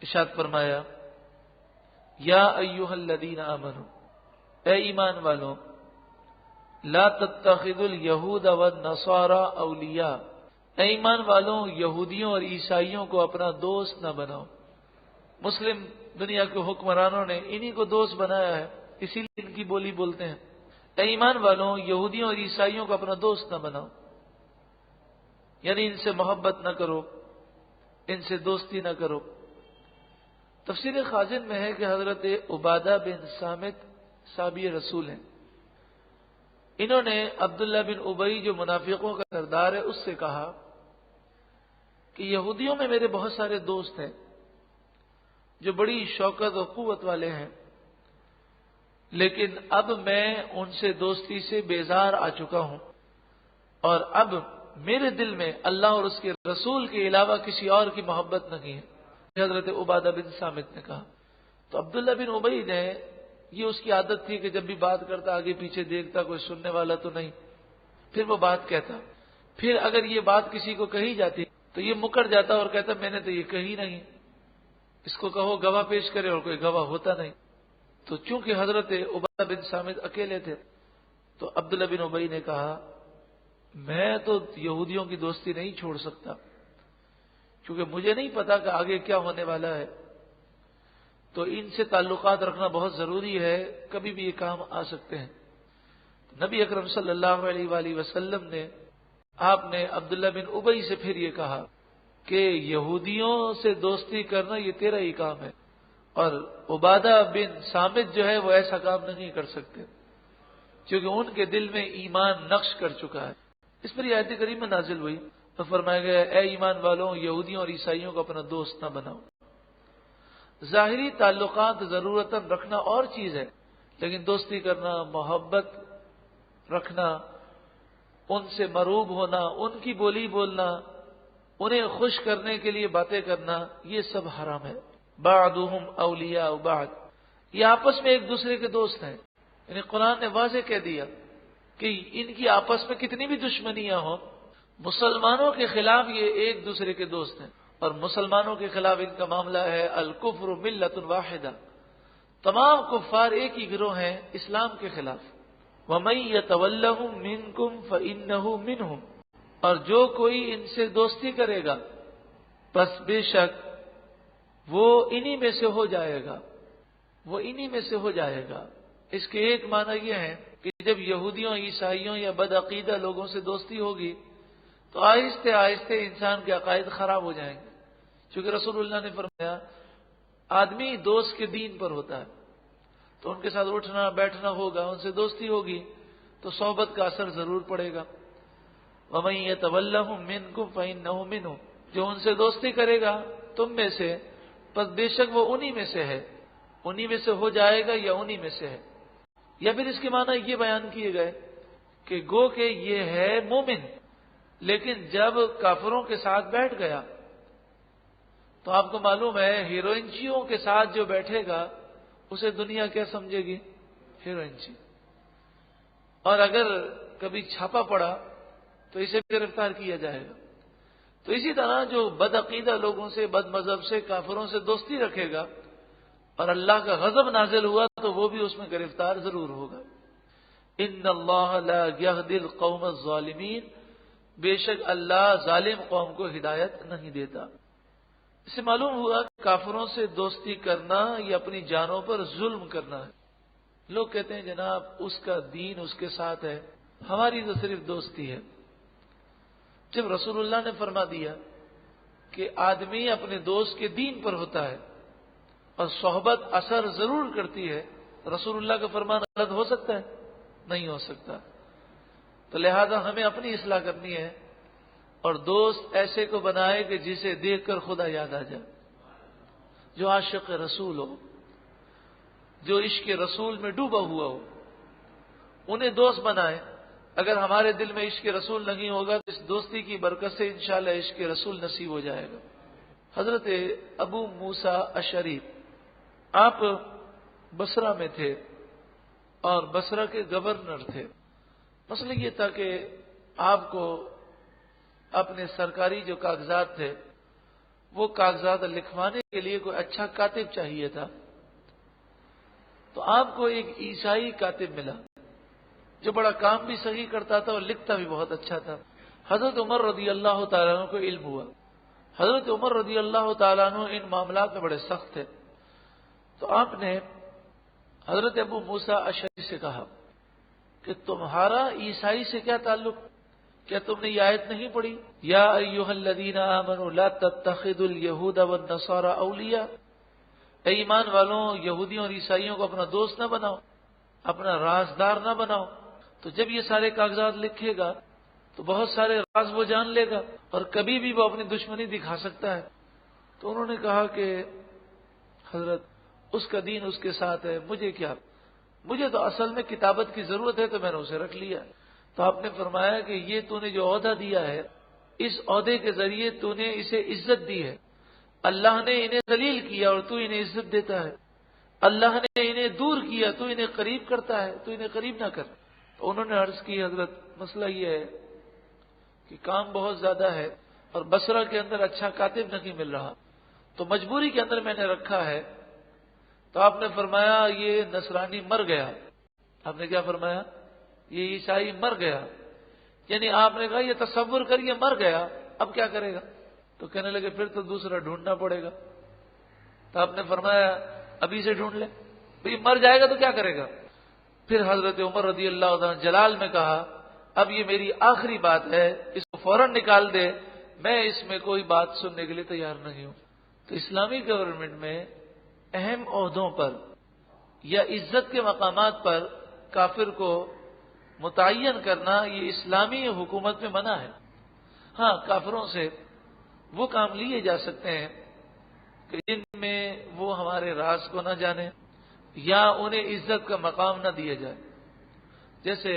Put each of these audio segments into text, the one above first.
ارشاد فرمایا یا ایھا الذین آمنوا، اے ایمان والوں، لا تتخذوا الیہود والنصارى اولیاء، اے ایمان والوں یہودیوں اور عیسائیوں کو اپنا دوست نہ بناؤ۔ مسلم دنیا کے حکمرانوں نے انہی کو دوست بنایا ہے، اسی لیے ان کی بولی بولتے ہیں۔ اے ایمان والوں یہودیوں اور عیسائیوں کو اپنا دوست نہ بناؤ، یعنی ان سے محبت نہ کرو، ان سے دوستی نہ کرو۔ تفسیر خازن میں ہے کہ حضرت عبادہ بن صامت صحابی رسول ہیں، انہوں نے عبداللہ بن ابی جو منافقوں کا سردار ہے اس سے کہا کہ یہودیوں میں میرے بہت سارے دوست ہیں جو بڑی شوکت و قوت والے ہیں، لیکن اب میں ان سے دوستی سے بیزار آ چکا ہوں، اور اب میرے دل میں اللہ اور اس کے رسول کے علاوہ کسی اور کی محبت نہیں ہے، حضرت عبادہ بن صامت نے کہا۔ تو عبداللہ بن ابی نے، یہ اس کی عادت تھی کہ جب بھی بات کرتا آگے پیچھے دیکھتا کوئی سننے والا تو نہیں، پھر وہ بات کہتا، پھر اگر یہ بات کسی کو کہی جاتی تو یہ مکر جاتا اور کہتا میں نے تو یہ کہی نہیں، اس کو کہو گواہ پیش کرے، اور کوئی گواہ ہوتا نہیں۔ تو چونکہ حضرت عبادہ بن صامت اکیلے تھے تو عبداللہ بن ابی نے کہا میں تو یہودیوں کی دوستی نہیں چھوڑ سکتا، کیونکہ مجھے نہیں پتا کہ آگے کیا ہونے والا ہے، تو ان سے تعلقات رکھنا بہت ضروری ہے، کبھی بھی یہ کام آ سکتے ہیں۔ نبی اکرم صلی اللہ علیہ وآلہ وسلم نے، آپ نے عبداللہ بن ابی سے پھر یہ کہا کہ یہودیوں سے دوستی کرنا یہ تیرا ہی کام ہے، اور عبادہ بن صامت جو ہے وہ ایسا کام نہیں کر سکتے، کیونکہ ان کے دل میں ایمان نقش کر چکا ہے۔ اس پر یہ آیت کریمہ نازل ہوئی تو فرمایا گیا اے ایمان والوں یہودیوں اور عیسائیوں کو اپنا دوست نہ بناؤ۔ ظاہری تعلقات ضرورتاً رکھنا اور چیز ہے، لیکن دوستی کرنا، محبت رکھنا، ان سے مروب ہونا، ان کی بولی بولنا، انہیں خوش کرنے کے لیے باتیں کرنا، یہ سب حرام ہے۔ بعضهم اولیاء بعض، یہ آپس میں ایک دوسرے کے دوست ہیں، یعنی قرآن نے واضح کہہ دیا کہ ان کی آپس میں کتنی بھی دشمنیاں ہوں، مسلمانوں کے خلاف یہ ایک دوسرے کے دوست ہیں، اور مسلمانوں کے خلاف ان کا معاملہ ہے الکفر ملۃ واحدہ، تمام کفار ایک ہی گروہ ہیں اسلام کے خلاف۔ وَمَن يَتَوَلَّهُم مِّنكُمْ فَإِنَّهُ مِنْهُمْ، اور جو کوئی ان سے دوستی کرے گا پس بے شک وہ انہی میں سے ہو جائے گا، وہ انہی میں سے ہو جائے گا۔ اس کے ایک معنی یہ ہے کہ جب یہودیوں، عیسائیوں یا بدعقیدہ لوگوں سے دوستی ہوگی تو آہستہ آہستہ انسان کے عقائد خراب ہو جائیں گے، چونکہ رسول اللہ نے فرمایا آدمی دوست کے دین پر ہوتا ہے، تو ان کے ساتھ اٹھنا بیٹھنا ہوگا، ان سے دوستی ہوگی تو صحبت کا اثر ضرور پڑے گا۔ وَمَن يَتَوَلَّهُم مِّنكُمْ فَإِنَّهُ مِنْهُمْ، جو ان سے دوستی کرے گا تم میں سے پس بے شک وہ انہی میں سے ہے، انہی میں سے ہو جائے گا یا انہی میں سے ہے۔ یا پھر اس کے معنی یہ بیان کیے گئے کہ گو کہ یہ ہے مومن، لیکن جب کافروں کے ساتھ بیٹھ گیا تو آپ کو معلوم ہے ہیروئنچیوں کے ساتھ جو بیٹھے گا اسے دنیا کیا سمجھے گی؟ ہیروئنچی۔ اور اگر کبھی چھاپا پڑا تو اسے گرفتار کیا جائے گا۔ تو اسی طرح جو بدعقیدہ لوگوں سے، بد مذہب سے، کافروں سے دوستی رکھے گا اور اللہ کا غضب نازل ہوا تو وہ بھی اس میں گرفتار ضرور ہوگا۔ ان اللہ لا یہدی القوم الظالمین، بے شک اللہ ظالم قوم کو ہدایت نہیں دیتا۔ اس سے معلوم ہوا کہ کافروں سے دوستی کرنا یہ اپنی جانوں پر ظلم کرنا ہے۔ لوگ کہتے ہیں جناب اس کا دین اس کے ساتھ ہے، ہماری تو صرف دوستی ہے۔ جب رسول اللہ نے فرما دیا کہ آدمی اپنے دوست کے دین پر ہوتا ہے اور صحبت اثر ضرور کرتی ہے، رسول اللہ کا فرمان غلط ہو سکتا ہے؟ نہیں ہو سکتا۔ تو لہذا ہمیں اپنی اصلاح کرنی ہے اور دوست ایسے کو بنائے کہ جسے دیکھ کر خدا یاد آ جائے، جو عاشق رسول ہو، جو عشق رسول میں ڈوبا ہوا ہو، انہیں دوست بنائے۔ اگر ہمارے دل میں عشق رسول نہیں ہوگا تو اس دوستی کی برکت سے انشاءاللہ عشق رسول نصیب ہو جائے گا۔ حضرت ابو موسیٰ اشعری آپ بصرہ میں تھے اور بصرہ کے گورنر تھے۔ مسئلہ یہ تھا کہ آپ کو اپنے سرکاری جو کاغذات تھے وہ کاغذات لکھوانے کے لیے کوئی اچھا کاتب چاہیے تھا، تو آپ کو ایک عیسائی کاتب ملا جو بڑا کام بھی صحیح کرتا تھا اور لکھتا بھی بہت اچھا تھا۔ حضرت عمر رضی اللہ تعالیٰ عنہ کو علم ہوا۔ حضرت عمر رضی اللہ تعالیٰ عنہ ان معاملات میں بڑے سخت تھے، تو آپ نے حضرت ابو موسیٰ اشعری سے کہا کہ تمہارا عیسائی سے کیا تعلق؟ کیا تم نے یہ آیت نہیں پڑھی؟ یا ایھا الذین آمنوا لا تتخذوا اليہود والنصارى اولیاء، اے ایمان والوں، یہودیوں اور عیسائیوں کو اپنا دوست نہ بناؤ، اپنا رازدار نہ بناؤ۔ تو جب یہ سارے کاغذات لکھے گا تو بہت سارے راز وہ جان لے گا اور کبھی بھی وہ اپنی دشمنی دکھا سکتا ہے۔ تو انہوں نے کہا کہ حضرت اس کا دین اس کے ساتھ ہے، مجھے کیا، مجھے تو اصل میں کتابت کی ضرورت ہے تو میں نے اسے رکھ لیا۔ تو آپ نے فرمایا کہ یہ تو نے جو عہدہ دیا ہے، اس عہدے کے ذریعے تو نے اسے عزت دی ہے، اللہ نے انہیں ذلیل کیا اور تو انہیں عزت دیتا ہے، اللہ نے انہیں دور کیا تو انہیں قریب کرتا ہے، تو انہیں قریب نہ کر۔ تو انہوں نے عرض کی حضرت مسئلہ یہ ہے کہ کام بہت زیادہ ہے اور بصرہ کے اندر اچھا کاتب نہیں مل رہا، تو مجبوری کے اندر میں نے رکھا ہے۔ تو آپ نے فرمایا یہ نصرانی مر گیا۔ آپ نے کیا فرمایا؟ یہ عیسائی مر گیا، یعنی آپ نے کہا یہ تصور کر یہ مر گیا، اب کیا کرے گا؟ تو کہنے لگے پھر تو دوسرا ڈھونڈنا پڑے گا۔ تو آپ نے فرمایا ابھی سے ڈھونڈ لے، یہ مر جائے گا تو کیا کرے گا؟ پھر حضرت عمر رضی اللہ عنہ جلال میں کہا اب یہ میری آخری بات ہے، اس کو فوراً نکال دے، میں اس میں کوئی بات سننے کے لیے تیار نہیں ہوں۔ تو اسلامی گورنمنٹ میں اہم عہدوں پر یا عزت کے مقامات پر کافر کو متعین کرنا یہ اسلامی حکومت میں منع ہے۔ ہاں، کافروں سے وہ کام لیے جا سکتے ہیں کہ جن میں وہ ہمارے راز کو نہ جانے یا انہیں عزت کا مقام نہ دیا جائے، جیسے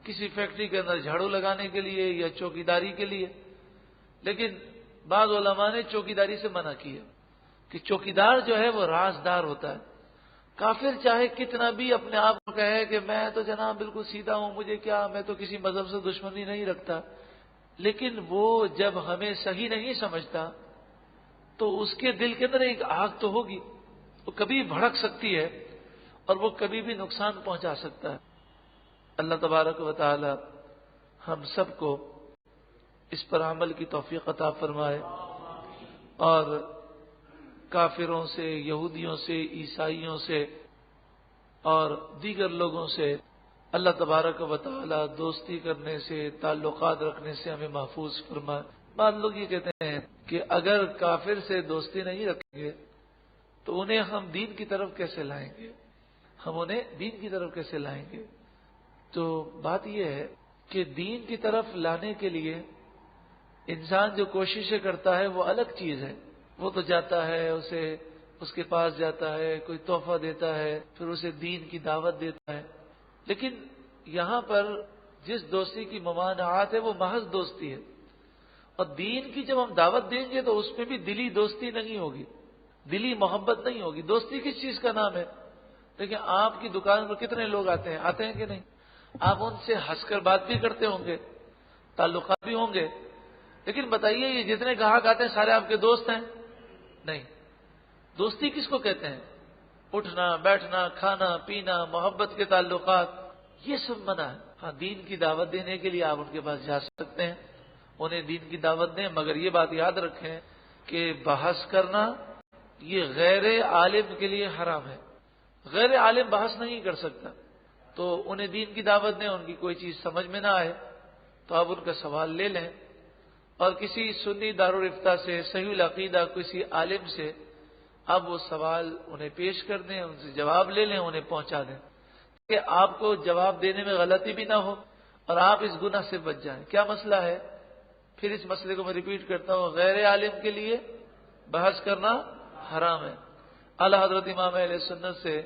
کسی فیکٹری کے اندر جھاڑو لگانے کے لیے یا چوکیداری کے لیے۔ لیکن بعض علماء نے چوکیداری سے منع کیا کہ چوکیدار جو ہے وہ رازدار ہوتا ہے۔ کافر چاہے کتنا بھی اپنے آپ کو کہے کہ میں تو جناب بالکل سیدھا ہوں، مجھے کیا، میں تو کسی مذہب سے دشمنی نہیں رکھتا، لیکن وہ جب ہمیں صحیح نہیں سمجھتا تو اس کے دل کے اندر ایک آگ تو ہوگی، وہ کبھی بھڑک سکتی ہے اور وہ کبھی بھی نقصان پہنچا سکتا ہے۔ اللہ تبارک و تعالی ہم سب کو اس پر عمل کی توفیق عطا فرمائے اور کافروں سے، یہودیوں سے، عیسائیوں سے اور دیگر لوگوں سے اللہ تبارک و تعالی دوستی کرنے سے، تعلقات رکھنے سے ہمیں محفوظ فرمائے۔ بعض لوگ یہ کہتے ہیں کہ اگر کافر سے دوستی نہیں رکھیں گے تو انہیں ہم دین کی طرف کیسے لائیں گے، ہم انہیں دین کی طرف کیسے لائیں گے؟ تو بات یہ ہے کہ دین کی طرف لانے کے لیے انسان جو کوششیں کرتا ہے وہ الگ چیز ہے۔ وہ تو جاتا ہے، اسے اس کے پاس جاتا ہے، کوئی تحفہ دیتا ہے، پھر اسے دین کی دعوت دیتا ہے۔ لیکن یہاں پر جس دوستی کی ممانعات ہے وہ محض دوستی ہے، اور دین کی جب ہم دعوت دیں گے تو اس میں بھی دلی دوستی نہیں ہوگی، دلی محبت نہیں ہوگی۔ دوستی کس چیز کا نام ہے؟ دیکھیں آپ کی دکان پر کتنے لوگ آتے ہیں کہ نہیں؟ آپ ان سے ہنس کر بات بھی کرتے ہوں گے، تعلقات بھی ہوں گے، لیکن بتائیے یہ جتنے گاہک آتے ہیں سارے آپ کے دوست ہیں؟ نہیں۔ دوستی کس کو کہتے ہیں؟ اٹھنا بیٹھنا، کھانا پینا، محبت کے تعلقات، یہ سب منع ہے۔ ہاں، دین کی دعوت دینے کے لیے آپ ان کے پاس جا سکتے ہیں، انہیں دین کی دعوت دیں، مگر یہ بات یاد رکھیں کہ بحث کرنا یہ غیر عالم کے لیے حرام ہے۔ غیر عالم بحث نہیں کر سکتا، تو انہیں دین کی دعوت دیں، ان کی کوئی چیز سمجھ میں نہ آئے تو آپ ان کا سوال لے لیں، اور کسی سنی دارالافتاء سے، صحیح العقیدہ کسی عالم سے آپ وہ سوال انہیں پیش کر دیں، ان سے جواب لے لیں، انہیں پہنچا دیں کہ آپ کو جواب دینے میں غلطی بھی نہ ہو اور آپ اس گناہ سے بچ جائیں۔ کیا مسئلہ ہے؟ پھر اس مسئلے کو میں ریپیٹ کرتا ہوں، غیر عالم کے لیے بحث کرنا حرام ہے۔ اعلیٰ حضرت امام اہل سنت سے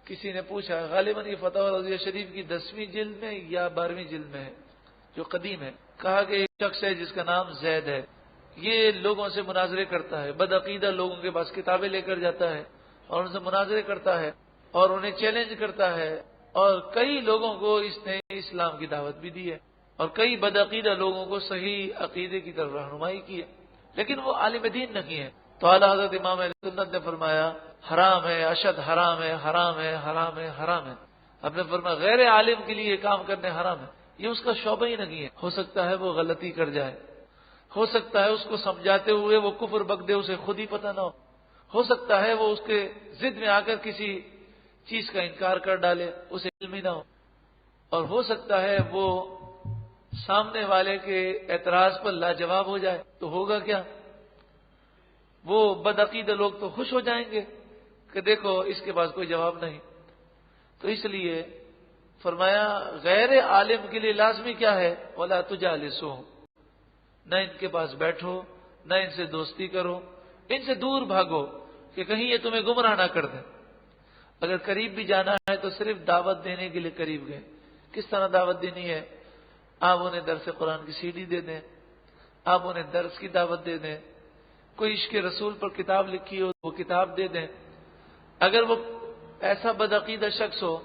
کسی نے پوچھا، غالباً یہ فتاوی رضویہ شریف کی 10ویں جلد میں یا 12ویں جلد میں ہے جو قدیم ہے، کہا کہ ایک شخص ہے جس کا نام زید ہے، یہ لوگوں سے مناظرے کرتا ہے، بدعقیدہ لوگوں کے پاس کتابیں لے کر جاتا ہے اور ان سے مناظرے کرتا ہے اور انہیں چیلنج کرتا ہے، اور کئی لوگوں کو اس نے اسلام کی دعوت بھی دی ہے اور کئی بدعقیدہ لوگوں کو صحیح عقیدے کی طرف رہنمائی کی ہے۔ لیکن وہ عالم دین نہیں ہے. تو اعلیٰ حضرت امام اہل سنت نے فرمایا حرام ہے، اشد حرام ہے، حرام ہے، حرام ہے، حرام ہے. آپ نے فرمایا غیر عالم کے لیے یہ کام کرنے حرام ہے. یہ اس کا شعبہ ہی نہیں ہے. ہو سکتا ہے وہ غلطی کر جائے، ہو سکتا ہے اس کو سمجھاتے ہوئے وہ کفر بک دے، اسے خود ہی پتہ نہ ہو سکتا ہے وہ اس کے ضد میں آ کر کسی چیز کا انکار کر ڈالے، اسے علم ہی نہ اور ہو سکتا ہے وہ سامنے والے کے اعتراض پر لاجواب ہو جائے. تو ہوگا کیا؟ وہ بدعقیدہ لوگ تو خوش ہو جائیں گے کہ دیکھو اس کے پاس کوئی جواب نہیں. تو اس لیے فرمایا غیر عالم کے لیے لازمی کیا ہے؟ وَلَا تُجَالِسُهُمْ، نہ ان کے پاس بیٹھو، نہ ان سے دوستی کرو، ان سے دور بھاگو کہ کہیں یہ تمہیں گمراہ نہ کر دیں. اگر قریب بھی جانا ہے تو صرف دعوت دینے کے لیے قریب گئے. کس طرح دعوت دینی ہے؟ آپ انہیں درس قرآن کی CD دے دیں، آپ انہیں درس کی دعوت دے دیں، کوئی عشق رسول پر کتاب لکھی ہو وہ کتاب دے دیں. اگر وہ ایسا بدعقیدہ شخص ہو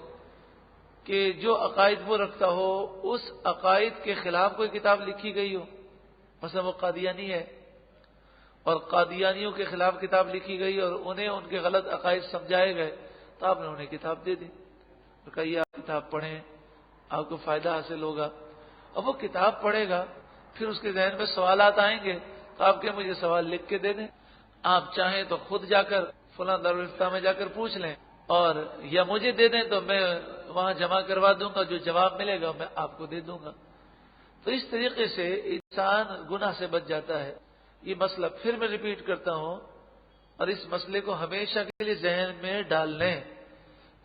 کہ جو عقائد وہ رکھتا ہو اس عقائد کے خلاف کوئی کتاب لکھی گئی ہو، مثلا وہ قادیانی ہے اور قادیانیوں کے خلاف کتاب لکھی گئی اور انہیں ان کے غلط عقائد سمجھائے گئے، تو آپ نے انہیں کتاب دے دی اور کہیے آپ کتاب پڑھیں، آپ کو فائدہ حاصل ہوگا. اب وہ کتاب پڑھے گا، پھر اس کے ذہن میں سوالات آئیں گے تو آپ کے مجھے سوال لکھ کے دے دیں. آپ چاہیں تو خود جا کر فلاں دارالفتہ میں جا کر پوچھ لیں، اور یا مجھے دے دیں تو میں وہاں جمع کروا دوں گا، جو جواب ملے گا میں آپ کو دے دوں گا. تو اس طریقے سے انسان گناہ سے بچ جاتا ہے. یہ مسئلہ پھر میں ریپیٹ کرتا ہوں اور اس مسئلے کو ہمیشہ کے لیے ذہن میں ڈال لیں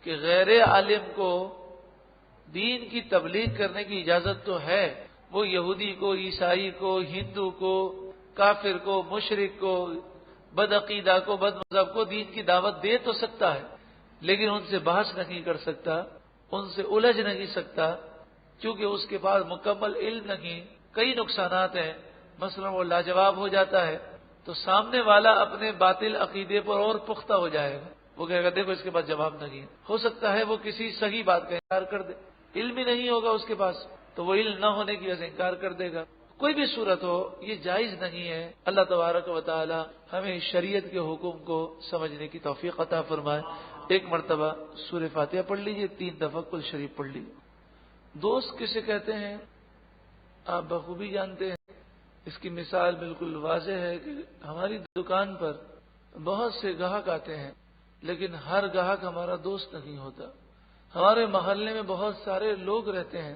کہ غیر عالم کو دین کی تبلیغ کرنے کی اجازت تو ہے. وہ یہودی کو، عیسائی کو، ہندو کو، کافر کو، مشرک کو، بدعقیدہ کو، بد مذہب کو دین کی دعوت دے تو سکتا ہے، لیکن ان سے بحث نہیں کر سکتا، ان سے الجھ نہیں سکتا، کیونکہ اس کے پاس مکمل علم نہیں. کئی نقصانات ہیں. مثلا وہ لاجواب ہو جاتا ہے تو سامنے والا اپنے باطل عقیدے پر اور پختہ ہو جائے گا. وہ کہے گا دیکھو اس کے پاس جواب نہیں ہے. ہو سکتا ہے وہ کسی صحیح بات کا انکار کر دے، علم ہی نہیں ہوگا اس کے پاس، تو وہ علم نہ ہونے کی وجہ سے انکار کر دے گا. کوئی بھی صورت ہو یہ جائز نہیں ہے. اللہ تبارک و تعالی ہمیں شریعت کے حکم کو سمجھنے کی توفیق عطا فرمائے. ایک مرتبہ سورہ فاتحہ پڑھ لیجئے، 3 دفعہ کل شریف پڑھ لیجئے. دوست کسے کہتے ہیں آپ بخوبی جانتے ہیں. اس کی مثال بالکل واضح ہے کہ ہماری دکان پر بہت سے گاہک آتے ہیں، لیکن ہر گاہک ہمارا دوست نہیں ہوتا. ہمارے محلے میں بہت سارے لوگ رہتے ہیں،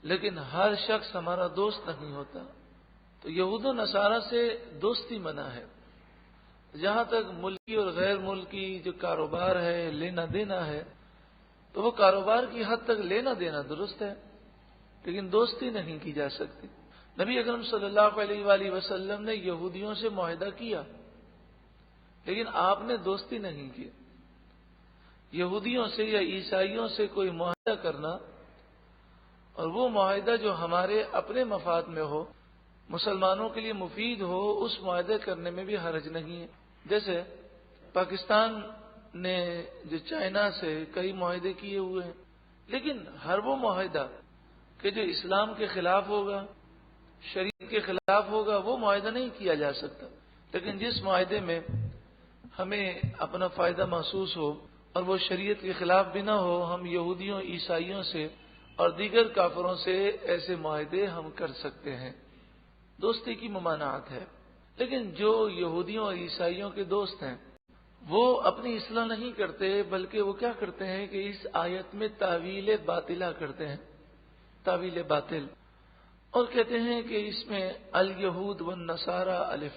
لیکن ہر شخص ہمارا دوست نہیں ہوتا. تو یہود و نصارہ سے دوستی منع ہے. جہاں تک ملکی اور غیر ملکی جو کاروبار ہے، لینا دینا ہے، تو وہ کاروبار کی حد تک لینا دینا درست ہے، لیکن دوستی نہیں کی جا سکتی. نبی اکرم صلی اللہ علیہ وآلہ وسلم نے یہودیوں سے معاہدہ کیا، لیکن آپ نے دوستی نہیں کی. یہودیوں سے یا عیسائیوں سے کوئی معاہدہ کرنا اور وہ معاہدہ جو ہمارے اپنے مفاد میں ہو، مسلمانوں کے لیے مفید ہو، اس معاہدے کرنے میں بھی حرج نہیں ہے. جیسے پاکستان نے جو چائنا سے کئی معاہدے کیے ہوئے ہیں، لیکن ہر وہ معاہدہ کہ جو اسلام کے خلاف ہوگا، شریعت کے خلاف ہوگا، وہ معاہدہ نہیں کیا جا سکتا. لیکن جس معاہدے میں ہمیں اپنا فائدہ محسوس ہو اور وہ شریعت کے خلاف بھی نہ ہو، ہم یہودیوں، عیسائیوں سے اور دیگر کافروں سے ایسے معاہدے ہم کر سکتے ہیں. دوستی کی ممانعت ہے. لیکن جو یہودیوں اور عیسائیوں کے دوست ہیں وہ اپنی اصلاح نہیں کرتے، بلکہ وہ کیا کرتے ہیں کہ اس آیت میں تعویل باطلہ کرتے ہیں. تعویل باطل، اور کہتے ہیں کہ اس میں الیہود والنصارى الف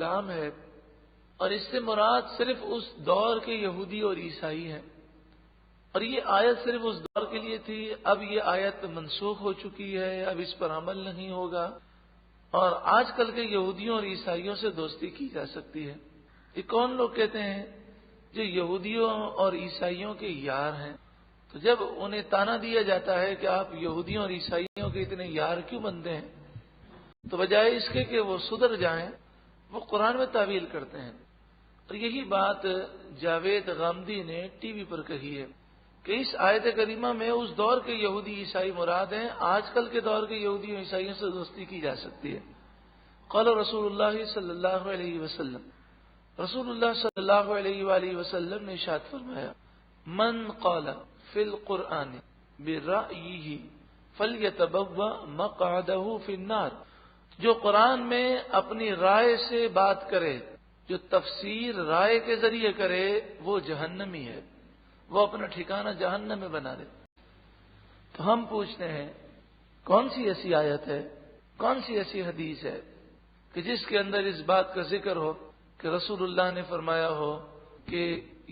لام ہے اور اس سے مراد صرف اس دور کے یہودی اور عیسائی ہیں، اور یہ آیت صرف اس دور کے لیے تھی. اب یہ آیت منسوخ ہو چکی ہے، اب اس پر عمل نہیں ہوگا، اور آج کل کے یہودیوں اور عیسائیوں سے دوستی کی جا سکتی ہے. یہ کون لوگ کہتے ہیں؟ جو یہودیوں اور عیسائیوں کے یار ہیں. تو جب انہیں تانا دیا جاتا ہے کہ آپ یہودیوں اور عیسائیوں کے اتنے یار کیوں بنتے ہیں، تو بجائے اس کے کہ وہ سدھر جائیں، وہ قرآن میں تعویل کرتے ہیں. اور یہی بات جاوید غامدی نے ٹی وی پر کہی ہے کہ اس آیت کریمہ میں اس دور کے یہودی عیسائی مراد ہیں، آج کل کے دور کے یہودی اور عیسائیوں سے دوستی کی جا سکتی ہے. قال رسول اللہ صلی اللہ علیہ وسلم، رسول اللہ صلی اللہ علیہ وآلہ وسلم نے ارشاد فرمایا، من قال فی القرآن برأیہ فلیتبوأ مقعدہ فی النار، جو قرآن میں اپنی رائے سے بات کرے، جو تفسیر رائے کے ذریعے کرے، وہ جہنمی ہے، وہ اپنا ٹھکانہ جہنم میں بنا دے۔ تو ہم پوچھتے ہیں کون سی ایسی آیت ہے، کون سی ایسی حدیث ہے کہ جس کے اندر اس بات کا ذکر ہو کہ رسول اللہ نے فرمایا ہو کہ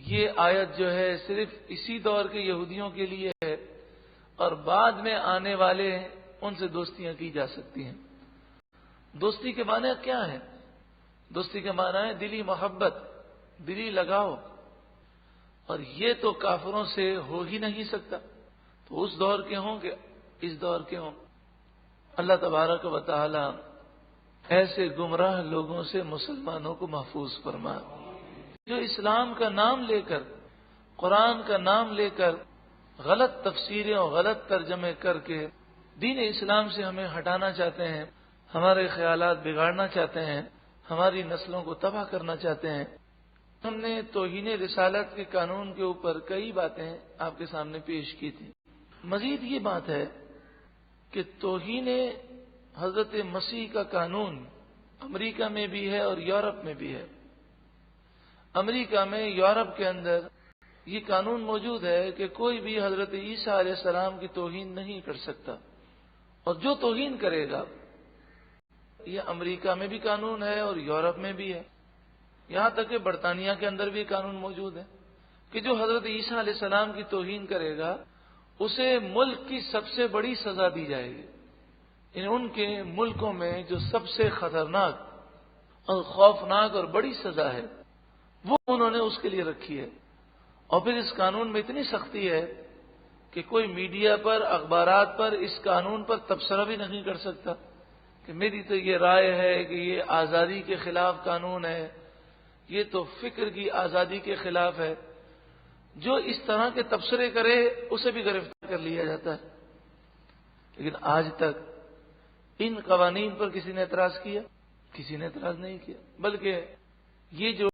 یہ آیت جو ہے صرف اسی دور کے یہودیوں کے لیے ہے اور بعد میں آنے والے ہیں ان سے دوستیاں کی جا سکتی ہیں۔ دوستی کے معنی کیا ہے؟ دوستی کے معنی ہے دلی محبت، دلی لگاؤ، اور یہ تو کافروں سے ہو ہی نہیں سکتا، تو اس دور کے ہوں کہ اس دور کے ہوں۔ اللہ تبارک و تعالی ایسے گمراہ لوگوں سے مسلمانوں کو محفوظ فرما، جو اسلام کا نام لے کر، قرآن کا نام لے کر غلط تفسیریں اور غلط ترجمے کر کے دین اسلام سے ہمیں ہٹانا چاہتے ہیں، ہمارے خیالات بگاڑنا چاہتے ہیں، ہماری نسلوں کو تباہ کرنا چاہتے ہیں۔ ہم نے توہین رسالت کے قانون کے اوپر کئی باتیں آپ کے سامنے پیش کی تھی۔ مزید یہ بات ہے کہ توہین حضرت مسیح کا قانون امریکہ میں بھی ہے اور یورپ میں بھی ہے۔ امریکہ میں، یورپ کے اندر یہ قانون موجود ہے کہ کوئی بھی حضرت عیسیٰ علیہ السلام کی توہین نہیں کر سکتا، اور جو توہین کرے گا، یہ امریکہ میں بھی قانون ہے اور یورپ میں بھی ہے، یہاں تک کہ برطانیہ کے اندر بھی قانون موجود ہے کہ جو حضرت عیسیٰ علیہ السلام کی توہین کرے گا اسے ملک کی سب سے بڑی سزا دی جائے گی۔ ان کے ملکوں میں جو سب سے خطرناک اور خوفناک اور بڑی سزا ہے وہ انہوں نے اس کے لیے رکھی ہے۔ اور پھر اس قانون میں اتنی سختی ہے کہ کوئی میڈیا پر، اخبارات پر اس قانون پر تبصرہ بھی نہیں کر سکتا کہ میری تو یہ رائے ہے کہ یہ آزادی کے خلاف قانون ہے، یہ تو فکر کی آزادی کے خلاف ہے۔ جو اس طرح کے تبصرے کرے اسے بھی گرفتار کر لیا جاتا ہے۔ لیکن آج تک ان قوانین پر کسی نے اعتراض کیا؟ کسی نے اعتراض نہیں کیا، بلکہ یہ جو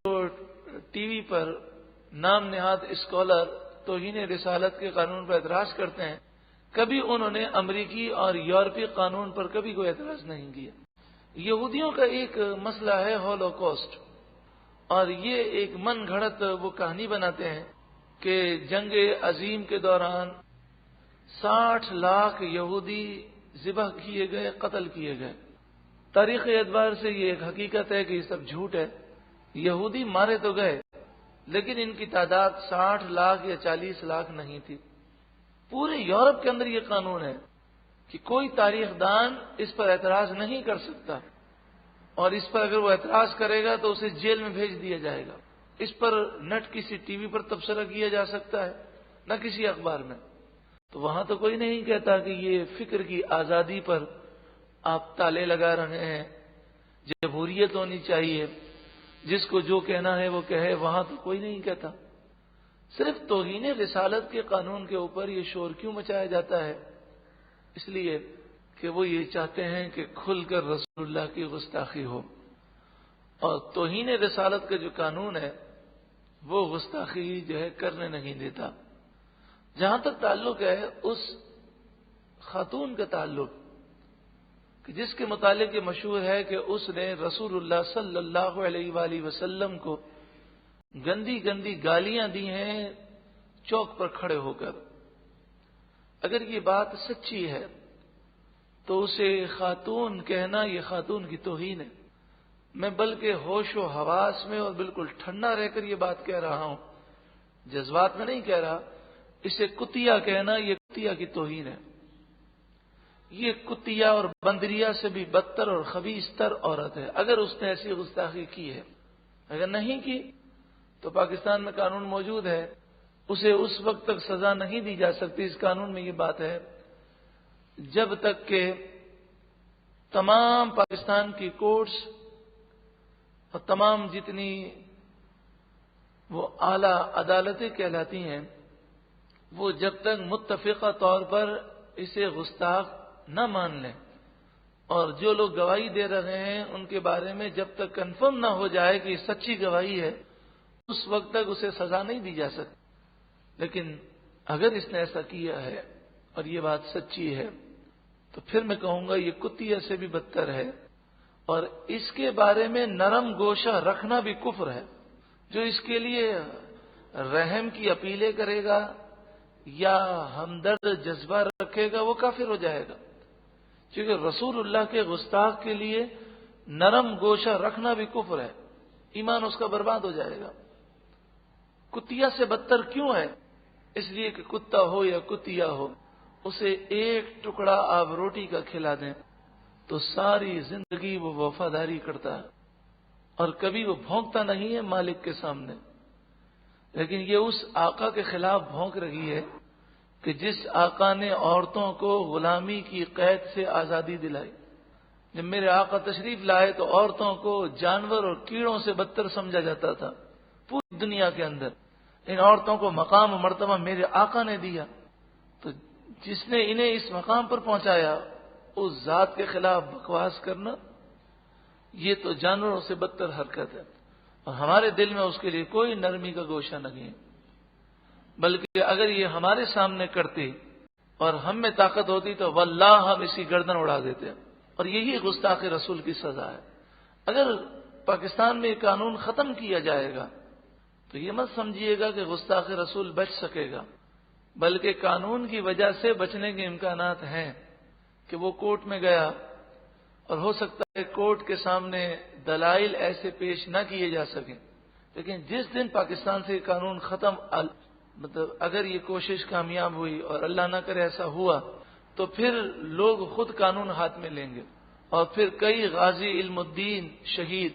ٹی وی پر نام نہاد اسکالر توہین رسالت کے قانون پر اعتراض کرتے ہیں، کبھی انہوں نے امریکی اور یورپی قانون پر کبھی کوئی اعتراض نہیں کیا۔ یہودیوں کا ایک مسئلہ ہے ہولوکاسٹ، اور یہ ایک من گھڑت وہ کہانی بناتے ہیں کہ جنگ عظیم کے دوران 60 لاکھ یہودی ذبح کیے گئے، قتل کیے گئے۔ تاریخی اعتبار سے یہ ایک حقیقت ہے کہ یہ سب جھوٹ ہے، یہودی مارے تو گئے لیکن ان کی تعداد 60 لاکھ یا 40 لاکھ نہیں تھی۔ پورے یورپ کے اندر یہ قانون ہے کہ کوئی تاریخ دان اس پر اعتراض نہیں کر سکتا، اور اس پر اگر وہ اعتراض کرے گا تو اسے جیل میں بھیج دیا جائے گا۔ اس پر نہ کسی ٹی وی پر تبصرہ کیا جا سکتا ہے، نہ کسی اخبار میں۔ تو وہاں تو کوئی نہیں کہتا کہ یہ فکر کی آزادی پر آپ تالے لگا رہے ہیں، جمہوریت ہونی چاہیے، جس کو جو کہنا ہے وہ کہے، وہاں تو کوئی نہیں کہتا۔ صرف توہین رسالت کے قانون کے اوپر یہ شور کیوں مچایا جاتا ہے؟ اس لیے کہ وہ یہ چاہتے ہیں کہ کھل کر رسول اللہ کی گستاخی ہو، اور توہین رسالت کا جو قانون ہے وہ گستاخی جو ہے کرنے نہیں دیتا۔ جہاں تک تعلق ہے اس خاتون کا تعلق کہ جس کے متعلق یہ مشہور ہے کہ اس نے رسول اللہ صلی اللہ علیہ وآلہ وسلم کو گندی گندی گالیاں دی ہیں چوک پر کھڑے ہو کر۔ اگر یہ بات سچی ہے تو اسے خاتون کہنا یہ خاتون کی توہین ہے۔ میں بلکہ ہوش و حواس میں اور بالکل ٹھنڈا رہ کر یہ بات کہہ رہا ہوں، جذبات میں نہیں کہہ رہا۔ اسے کتیا کہنا یہ کتیا کی توہین ہے۔ یہ کتیا اور بندریا سے بھی بدتر اور خبیث تر عورت ہے اگر اس نے ایسی گستاخی کی ہے۔ اگر نہیں کی تو پاکستان میں قانون موجود ہے، اسے اس وقت تک سزا نہیں دی جا سکتی، اس قانون میں یہ بات ہے، جب تک کہ تمام پاکستان کی کورٹس اور تمام جتنی وہ اعلیٰ عدالتیں کہلاتی ہیں وہ جب تک متفقہ طور پر اسے گستاخ نہ مان لیں اور جو لوگ گواہی دے رہے ہیں ان کے بارے میں جب تک کنفرم نہ ہو جائے کہ یہ سچی گواہی ہے اس وقت تک اسے سزا نہیں دی جا سکتی. لیکن اگر اس نے ایسا کیا ہے اور یہ بات سچی ہے تو پھر میں کہوں گا یہ کتیا سے بھی بدتر ہے. اور اس کے بارے میں نرم گوشہ رکھنا بھی کفر ہے. جو اس کے لیے رحم کی اپیلیں کرے گا یا ہمدرد جذبہ رکھے گا وہ کافر ہو جائے گا. کیونکہ رسول اللہ کے گستاخ کے لیے نرم گوشہ رکھنا بھی کفر ہے. ایمان اس کا برباد ہو جائے گا. کتیا سے بدتر کیوں ہے؟ اس لیے کہ کتا ہو یا کتیا ہو اسے ایک ٹکڑا آپ روٹی کا کھلا دیں تو ساری زندگی وہ وفاداری کرتا ہے اور کبھی وہ بھونکتا نہیں ہے مالک کے سامنے. لیکن یہ اس آقا کے خلاف بھونک رہی ہے کہ جس آقا نے عورتوں کو غلامی کی قید سے آزادی دلائی. جب میرے آقا تشریف لائے تو عورتوں کو جانور اور کیڑوں سے بدتر سمجھا جاتا تھا پوری دنیا کے اندر. ان عورتوں کو مقام و مرتبہ میرے آقا نے دیا. تو جس نے انہیں اس مقام پر پہنچایا اس ذات کے خلاف بکواس کرنا یہ تو جانوروں سے بدتر حرکت ہے. اور ہمارے دل میں اس کے لیے کوئی نرمی کا گوشہ نہیں ہے. بلکہ اگر یہ ہمارے سامنے کرتے اور ہم میں طاقت ہوتی تو واللہ ہم اسی گردن اڑا دیتے. اور یہی گستاخ رسول کی سزا ہے. اگر پاکستان میں یہ قانون ختم کیا جائے گا تو یہ مت سمجھیے گا کہ گستاخ رسول بچ سکے گا، بلکہ قانون کی وجہ سے بچنے کے امکانات ہیں کہ وہ کورٹ میں گیا اور ہو سکتا ہے کورٹ کے سامنے دلائل ایسے پیش نہ کیے جا سکیں. لیکن جس دن پاکستان سے یہ قانون ختم مطلب اگر یہ کوشش کامیاب ہوئی اور اللہ نہ کرے ایسا ہوا تو پھر لوگ خود قانون ہاتھ میں لیں گے. اور پھر کئی غازی علم الدین شہید،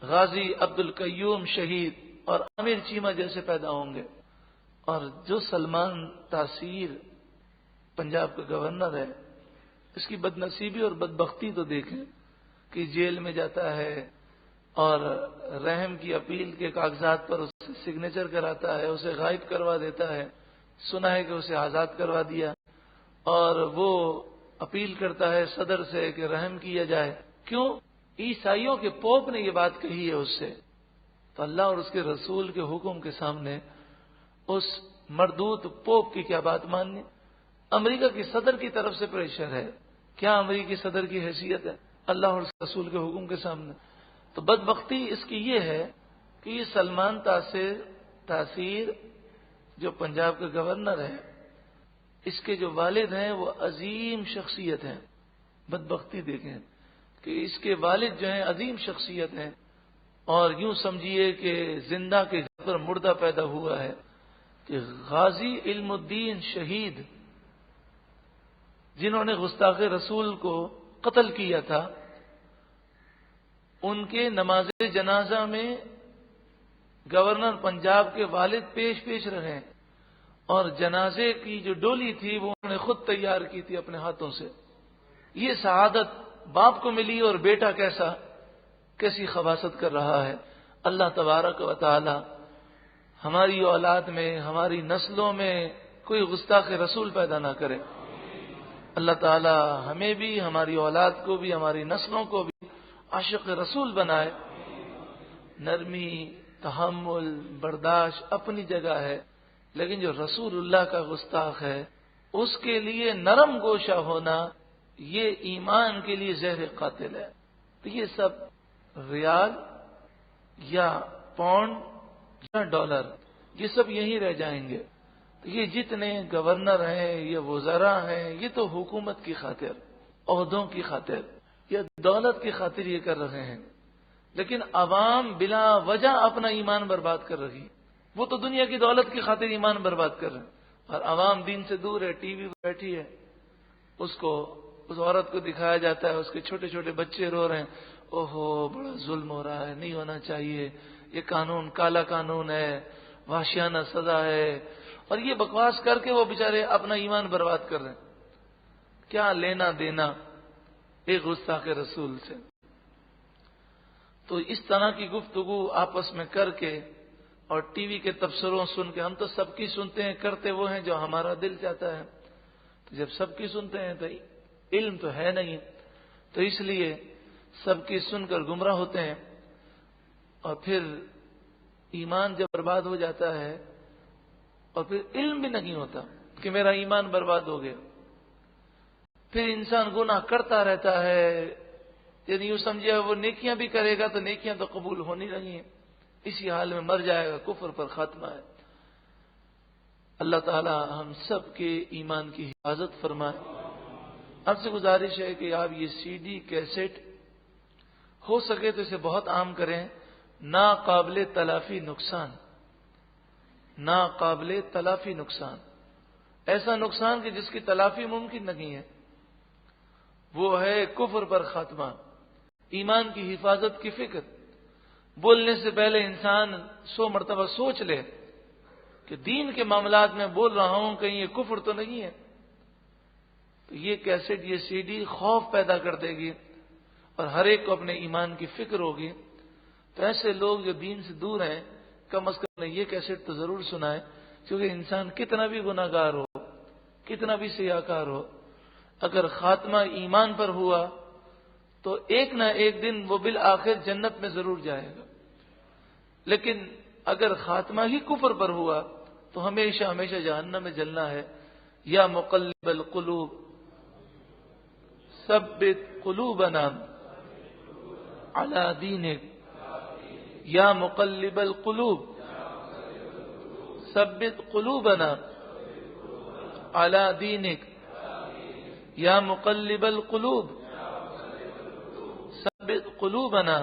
غازی عبد القیوم شہید اور امیر چیمہ جیسے پیدا ہوں گے. اور جو سلمان تاثیر پنجاب کا گورنر ہے اس کی بد نصیبی اور بدبختی تو دیکھیں کہ جیل میں جاتا ہے اور رحم کی اپیل کے کاغذات پر اسے سگنیچر کراتا ہے، اسے غائب کروا دیتا ہے. سنا ہے کہ اسے آزاد کروا دیا اور وہ اپیل کرتا ہے صدر سے کہ رحم کیا جائے. کیوں؟ عیسائیوں کے پوپ نے یہ بات کہی ہے اس سے. تو اللہ اور اس کے رسول کے حکم کے سامنے اس مردود پوپ کی کیا بات ماننی؟ امریکہ کی صدر کی طرف سے پریشر ہے. کیا امریکی صدر کی حیثیت ہے اللہ اور اس کے رسول کے حکم کے سامنے؟ تو بدبختی اس کی یہ ہے کہ یہ سلمان تاثیر جو پنجاب کا گورنر ہے اس کے جو والد ہیں وہ عظیم شخصیت ہیں. بدبختی دیکھیں کہ اس کے والد جو ہیں عظیم شخصیت ہیں اور یوں سمجھیے کہ زندہ کے گھر پر مردہ پیدا ہوا ہے. کہ غازی علم الدین شہید جنہوں نے گستاخ رسول کو قتل کیا تھا ان کے نماز جنازہ میں گورنر پنجاب کے والد پیش رہے اور جنازے کی جو ڈولی تھی وہ انہوں نے خود تیار کی تھی اپنے ہاتھوں سے. یہ سعادت باپ کو ملی اور بیٹا کیسی خباثت کر رہا ہے. اللہ تبارک و تعالی ہماری اولاد میں ہماری نسلوں میں کوئی گستاخ رسول پیدا نہ کرے. اللہ تعالی ہمیں بھی ہماری اولاد کو بھی ہماری نسلوں کو بھی عاشق رسول بنائے. نرمی، تحمل، برداشت اپنی جگہ ہے لیکن جو رسول اللہ کا گستاخ ہے اس کے لیے نرم گوشہ ہونا یہ ایمان کے لیے زہر قاتل ہے. تو یہ سب ریال یا پاؤنڈ یا ڈالر یہ سب یہیں رہ جائیں گے. یہ جتنے گورنر ہیں یہ وزراء ہیں یہ تو حکومت کی خاطر، عہدوں کی خاطر یا دولت کی خاطر یہ کر رہے ہیں. لیکن عوام بلا وجہ اپنا ایمان برباد کر رہی. وہ تو دنیا کی دولت کی خاطر ایمان برباد کر رہے ہیں اور عوام دین سے دور ہے. ٹی وی پہ بیٹھی ہے اس عورت کو دکھایا جاتا ہے اس کے چھوٹے چھوٹے بچے رو رہے ہیں. اوہو بڑا ظلم ہو رہا ہے، نہیں ہونا چاہیے، یہ قانون کالا قانون ہے، وحشیانہ سزا ہے. اور یہ بکواس کر کے وہ بیچارے اپنا ایمان برباد کر رہے ہیں. کیا لینا دینا ایک گستاخ رسول سے؟ تو اس طرح کی گفتگو آپس میں کر کے اور ٹی وی کے تبصروں سن کے، ہم تو سب کی سنتے ہیں، کرتے وہ ہیں جو ہمارا دل چاہتا ہے. تو جب سب کی سنتے ہیں تو علم تو ہے نہیں. تو اس لیے سب کی سن کر گمراہ ہوتے ہیں، اور پھر ایمان جب برباد ہو جاتا ہے اور پھر علم بھی نہیں ہوتا کہ میرا ایمان برباد ہو گیا، پھر انسان گناہ کرتا رہتا ہے، یعنی یوں سمجھے وہ نیکیاں بھی کرے گا تو نیکیاں تو قبول ہونی نہیں ہیں، اسی حال میں مر جائے گا، کفر پر خاتمہ ہے۔ اللہ تعالی ہم سب کے ایمان کی حفاظت فرمائے۔ آپ سے گزارش ہے کہ آپ یہ سی ڈی کیسٹ ہو سکے تو اسے بہت عام کریں، ناقابل تلافی نقصان، ناقابل تلافی نقصان، ایسا نقصان کہ جس کی تلافی ممکن نہیں ہے، وہ ہے کفر پر خاتمہ، ایمان کی حفاظت کی فکر۔ بولنے سے پہلے انسان 100 مرتبہ سوچ لے کہ دین کے معاملات میں بول رہا ہوں کہیں یہ کفر تو نہیں ہے۔ تو یہ کیسٹ، یہ سی ڈی خوف پیدا کر دے گی اور ہر ایک کو اپنے ایمان کی فکر ہوگی۔ تو ایسے لوگ جو دین سے دور ہیں، کم از کم یہ کیسٹ تو ضرور سنائیں، کیونکہ انسان کتنا بھی گناہ گار ہو، کتنا بھی سیاکار ہو، اگر خاتمہ ایمان پر ہوا تو ایک نہ ایک دن وہ بالآخر جنت میں ضرور جائے گا، لیکن اگر خاتمہ ہی کفر پر ہوا تو ہمیشہ ہمیشہ جہنم میں جلنا ہے۔ یا مقلب القلوب ثبت قلوبنا علی دینک، یا مقلب القلوب ثبت قلوبنا علی دینک، یا مقلب القلوب ثبت قلوبنا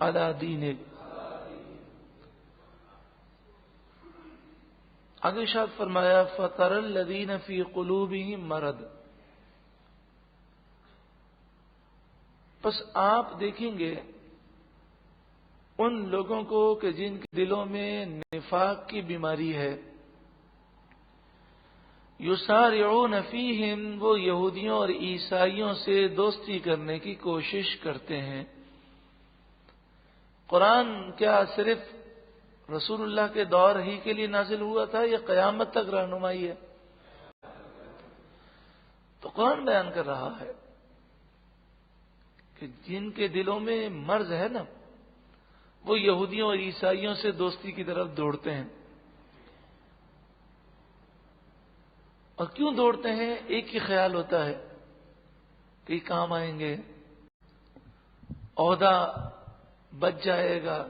علی دینک۔ آگے ارشاد فرمایا فَتَرَى الَّذِينَ فِي قُلُوبِهِم مَرَضٌ، پس آپ دیکھیں گے ان لوگوں کو کہ جن کے دلوں میں نفاق کی بیماری ہے، یسارعون فیہم، وہ یہودیوں اور عیسائیوں سے دوستی کرنے کی کوشش کرتے ہیں۔ قرآن کیا صرف رسول اللہ کے دور ہی کے لیے نازل ہوا تھا یا قیامت تک رہنمائی ہے؟ تو قرآن بیان کر رہا ہے کہ جن کے دلوں میں مرض ہے نا، وہ یہودیوں اور عیسائیوں سے دوستی کی طرف دوڑتے ہیں۔ اور کیوں دوڑتے ہیں؟ ایک ہی خیال ہوتا ہے کہ یہ کام آئیں گے، عہدہ بچ جائے گا۔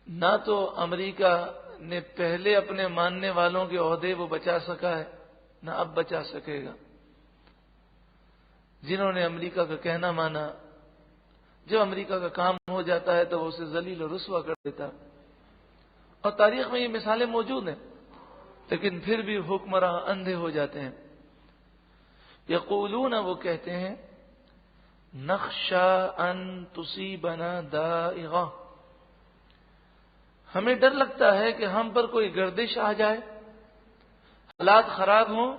نہ تو امریکہ نے پہلے اپنے ماننے والوں کے عہدے وہ بچا سکا ہے، نہ اب بچا سکے گا۔ جنہوں نے امریکہ کا کہنا مانا، جب امریکہ کا کام ہو جاتا ہے تو وہ اسے ذلیل و رسوا کر دیتا، اور تاریخ میں یہ مثالیں موجود ہیں، لیکن پھر بھی حکمراں اندھے ہو جاتے ہیں۔ یقولون، وہ کہتے ہیں، نخشى ان تصیبنا دائغہ، ہمیں ڈر لگتا ہے کہ ہم پر کوئی گردش آ جائے، حالات خراب ہوں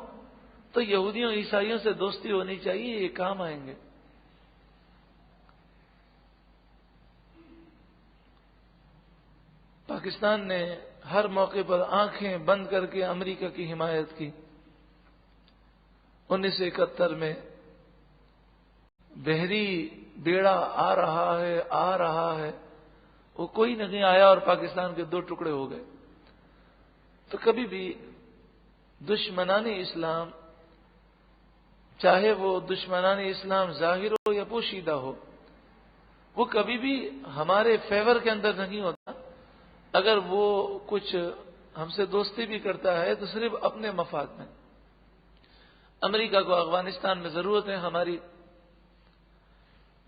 تو یہودیوں عیسائیوں سے دوستی ہونی چاہیے، یہ کام آئیں گے۔ پاکستان نے ہر موقع پر آنکھیں بند کر کے امریکہ کی حمایت کی۔ 1971 میں بحری بیڑا آ رہا ہے، وہ کوئی نہیں آیا اور پاکستان کے 2 ٹکڑے ہو گئے۔ تو کبھی بھی دشمنان اسلام، چاہے وہ دشمنان اسلام ظاہر ہو یا پوشیدہ ہو، وہ کبھی بھی ہمارے فیور کے اندر نہیں ہوتا۔ اگر وہ کچھ ہم سے دوستی بھی کرتا ہے تو صرف اپنے مفاد میں۔ امریکہ کو افغانستان میں ضرورت ہے ہماری،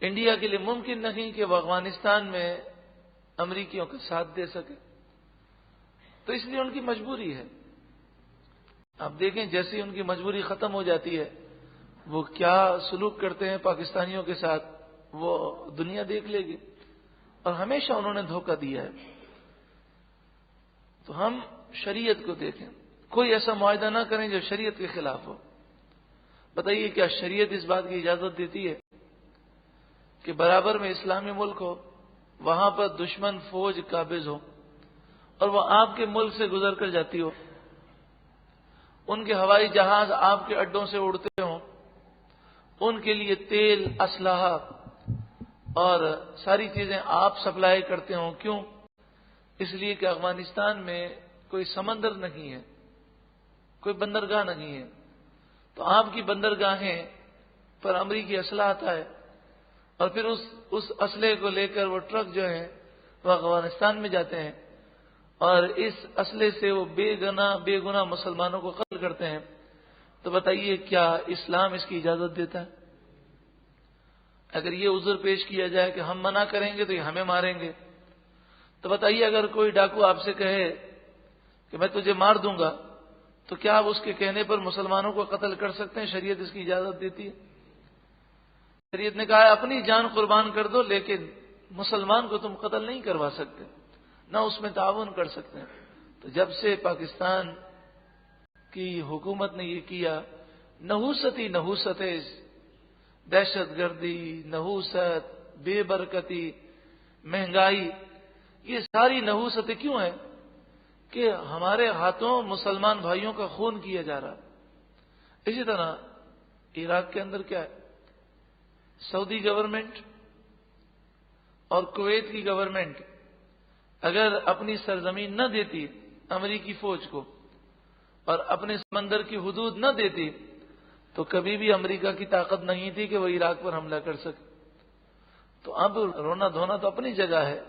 انڈیا کے لیے ممکن نہیں کہ وہ افغانستان میں امریکیوں کا ساتھ دے سکے، تو اس لیے ان کی مجبوری ہے۔ آپ دیکھیں جیسے ان کی مجبوری ختم ہو جاتی ہے، وہ کیا سلوک کرتے ہیں پاکستانیوں کے ساتھ، وہ دنیا دیکھ لے گی، اور ہمیشہ انہوں نے دھوکہ دیا ہے۔ تو ہم شریعت کو دیکھیں، کوئی ایسا معاہدہ نہ کریں جو شریعت کے خلاف ہو۔ بتائیے کیا شریعت اس بات کی اجازت دیتی ہے کہ برابر میں اسلامی ملک ہو، وہاں پر دشمن فوج قابض ہو اور وہ آپ کے ملک سے گزر کر جاتی ہو، ان کے ہوائی جہاز آپ کے اڈوں سے اڑتے ہوں، ان کے لیے تیل، اسلحہ اور ساری چیزیں آپ سپلائی کرتے ہوں. کیوں؟ اس لیے کہ افغانستان میں کوئی سمندر نہیں ہے، کوئی بندرگاہ نہیں ہے، تو آپ کی بندرگاہیں پر امریکی اسلحہ آتا ہے اور پھر اس اسلحے کو لے کر وہ ٹرک جو ہیں وہ افغانستان میں جاتے ہیں اور اس اسلحے سے وہ بے گناہ مسلمانوں کو قتل کرتے ہیں. تو بتائیے کیا اسلام اس کی اجازت دیتا ہے؟ اگر یہ عذر پیش کیا جائے کہ ہم منع کریں گے تو یہ ہمیں ماریں گے، تو بتائیے اگر کوئی ڈاکو آپ سے کہے کہ میں تجھے مار دوں گا تو کیا آپ اس کے کہنے پر مسلمانوں کو قتل کر سکتے ہیں؟ شریعت اس کی اجازت دیتی ہے. شریعت نے کہا ہے اپنی جان قربان کر دو، لیکن مسلمان کو تم قتل نہیں کروا سکتے، نہ اس میں تعاون کر سکتے ہیں. تو جب سے پاکستان کی حکومت نے یہ کیا، نحوست ہے، دہشت گردی، نحوست، بے برکتی، مہنگائی، یہ ساری نحوستیں کیوں ہیں؟ کہ ہمارے ہاتھوں مسلمان بھائیوں کا خون کیا جا رہا. اسی طرح عراق کے اندر کیا ہے؟ سعودی گورنمنٹ اور کویت کی گورنمنٹ اگر اپنی سرزمین نہ دیتی امریکی فوج کو اور اپنے سمندر کی حدود نہ دیتی تو کبھی بھی امریکہ کی طاقت نہیں تھی کہ وہ عراق پر حملہ کر سکے. تو اب رونا دھونا تو اپنی جگہ ہے،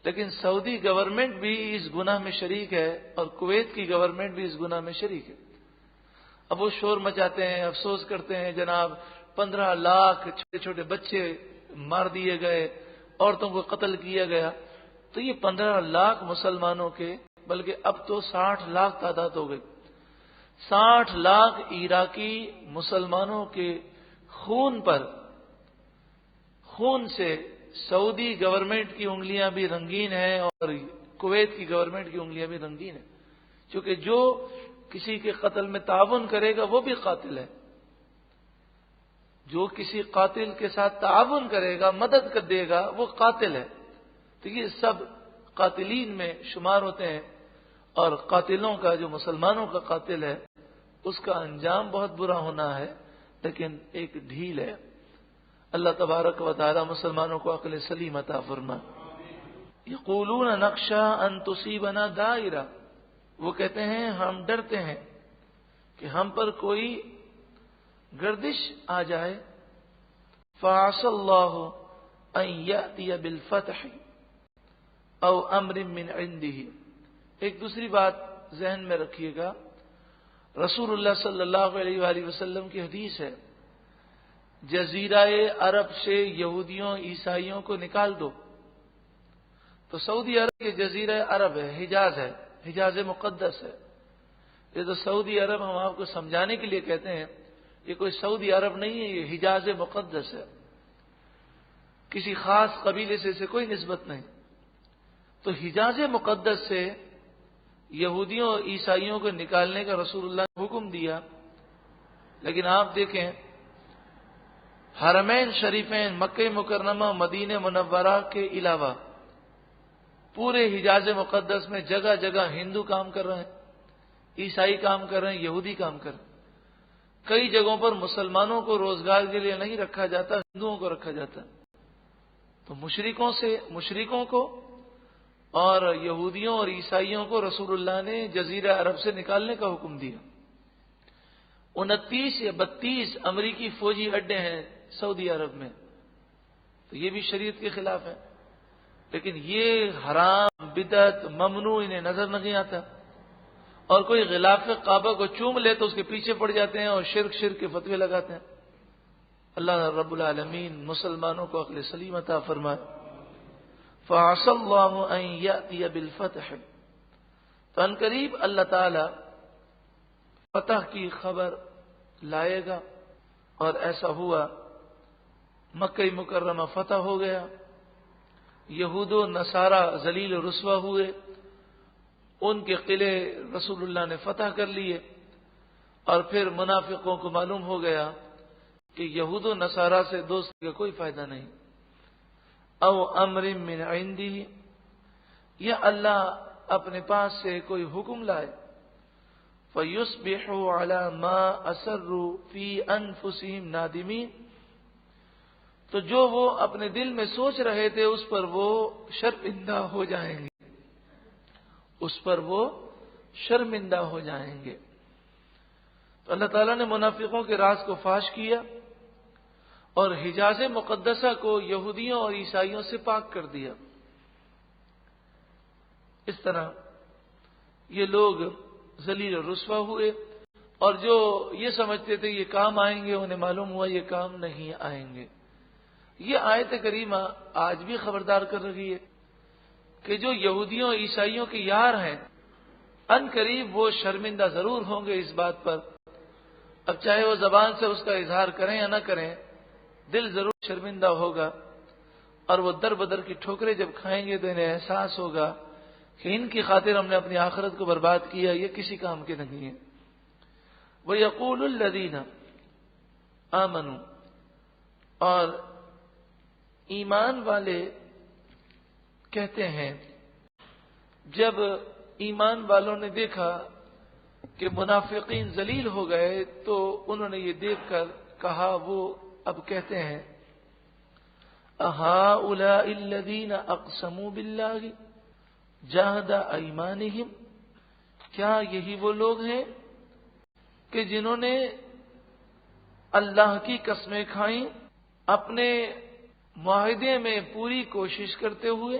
لیکن سعودی گورنمنٹ بھی اس گناہ میں شریک ہے اور کویت کی گورنمنٹ بھی اس گناہ میں شریک ہے. اب وہ شور مچاتے ہیں، افسوس کرتے ہیں جناب 15 لاکھ چھوٹے چھوٹے بچے مار دیے گئے، عورتوں کو قتل کیا گیا. تو یہ 15 لاکھ مسلمانوں کے، بلکہ اب تو 60 لاکھ تعداد ہو گئی. 60 لاکھ عراقی مسلمانوں کے خون سے سعودی گورنمنٹ کی انگلیاں بھی رنگین ہیں اور کویت کی گورنمنٹ کی انگلیاں بھی رنگین ہیں، کیونکہ جو کسی کے قتل میں تعاون کرے گا وہ بھی قاتل ہے. جو کسی قاتل کے ساتھ تعاون کرے گا، مدد کر دے گا، وہ قاتل ہے. تو یہ سب قاتلین میں شمار ہوتے ہیں، اور قاتلوں کا جو مسلمانوں کا قاتل ہے اس کا انجام بہت برا ہونا ہے، لیکن ایک ڈھیل ہے. اللہ تبارک و تعالی مسلمانوں کو عقل سلیم عطا فرمائے. یقولون نخشى ان تصيبنا دائرہ، وہ کہتے ہیں ہم ڈرتے ہیں کہ ہم پر کوئی گردش آ جائے. فعسى الله ان يأتي بالفتح او امر من عنده. ایک دوسری بات ذہن میں رکھیے گا، رسول اللہ صلی اللہ علیہ وآلہ وسلم کی حدیث ہے، جزیرہ عرب سے یہودیوں عیسائیوں کو نکال دو. تو سعودی عرب یہ جزیرہ عرب ہے، حجاز ہے، حجاز مقدس ہے. یہ تو سعودی عرب ہم آپ کو سمجھانے کے لیے کہتے ہیں، یہ کوئی سعودی عرب نہیں ہے، یہ حجاز مقدس ہے. کسی خاص قبیلے سے اسے کوئی نسبت نہیں. تو حجاز مقدس سے یہودیوں اور عیسائیوں کو نکالنے کا رسول اللہ نے حکم دیا. لیکن آپ دیکھیں حرمین شریفین مکہ مکرمہ مدینہ منورہ کے علاوہ پورے حجاز مقدس میں جگہ جگہ ہندو کام کر رہے ہیں، عیسائی کام کر رہے ہیں، یہودی کام کر رہے ہیں. کئی جگہوں پر مسلمانوں کو روزگار کے لیے نہیں رکھا جاتا، ہندوؤں کو رکھا جاتا. تو مشرکوں کو اور یہودیوں اور عیسائیوں کو رسول اللہ نے جزیرہ عرب سے نکالنے کا حکم دیا. 29 یا 32 امریکی فوجی اڈے ہیں سعودی عرب میں، تو یہ بھی شریعت کے خلاف ہے. لیکن یہ حرام، بدعت، ممنوع انہیں نظر نہیں آتا، اور کوئی غلاف کعبہ کو چوم لے تو اس کے پیچھے پڑ جاتے ہیں اور شرک کے فتوے لگاتے ہیں. اللہ رب العالمین مسلمانوں کو عقل سلیم عطا فرمائے. فعسى الله ان يأتي بالفتح، تو ان قریب اللہ تعالی فتح کی خبر لائے گا. اور ایسا ہوا، مکہ مکرمہ فتح ہو گیا، یہود و نصارہ ذلیل و رسوا ہوئے، ان کے قلعے رسول اللہ نے فتح کر لیے. اور پھر منافقوں کو معلوم ہو گیا کہ یہود و نصارہ سے دوستی کا کوئی فائدہ نہیں. او امر من عنده، یا اللہ اپنے پاس سے کوئی حکم لائے. فَيُصْبِحُوا عَلَى مَا أَسَرُّوا فِي أَنفُسِهِمْ نَادِمِينَ، تو جو وہ اپنے دل میں سوچ رہے تھے اس پر وہ شرمندہ ہو جائیں گے، اس پر وہ شرمندہ ہو جائیں گے۔ تو اللہ تعالیٰ نے منافقوں کے راز کو فاش کیا اور حجاز مقدسہ کو یہودیوں اور عیسائیوں سے پاک کر دیا۔ اس طرح یہ لوگ ذلیل و رسوا ہوئے، اور جو یہ سمجھتے تھے یہ کام آئیں گے انہیں معلوم ہوا یہ کام نہیں آئیں گے۔ یہ آیت کریمہ آج بھی خبردار کر رہی ہے کہ جو یہودیوں اور عیسائیوں کے یار ہیں ان قریب وہ شرمندہ ضرور ہوں گے اس بات پر، اب چاہے وہ زبان سے اس کا اظہار کریں یا نہ کریں، دل ضرور شرمندہ ہوگا، اور وہ در بدر کی ٹھوکریں جب کھائیں گے تو انہیں احساس ہوگا کہ ان کی خاطر ہم نے اپنی آخرت کو برباد کیا، یہ کسی کام کے نہیں ہے۔ وَيَقُولُ الَّذِينَ آمَنُوا، اور ایمان والے کہتے ہیں، جب ایمان والوں نے دیکھا کہ منافقین ذلیل ہو گئے تو انہوں نے یہ دیکھ کر کہا، وہ اب کہتے ہیں، أَهَٰؤُلَاءِ الَّذِينَ أَقْسَمُوا بِاللَّهِ جَهْدَ أَيْمَانِهِمْ، کیا یہی وہ لوگ ہیں کہ جنہوں نے اللہ کی قسمیں کھائیں اپنے معاہدے میں پوری کوشش کرتے ہوئے؟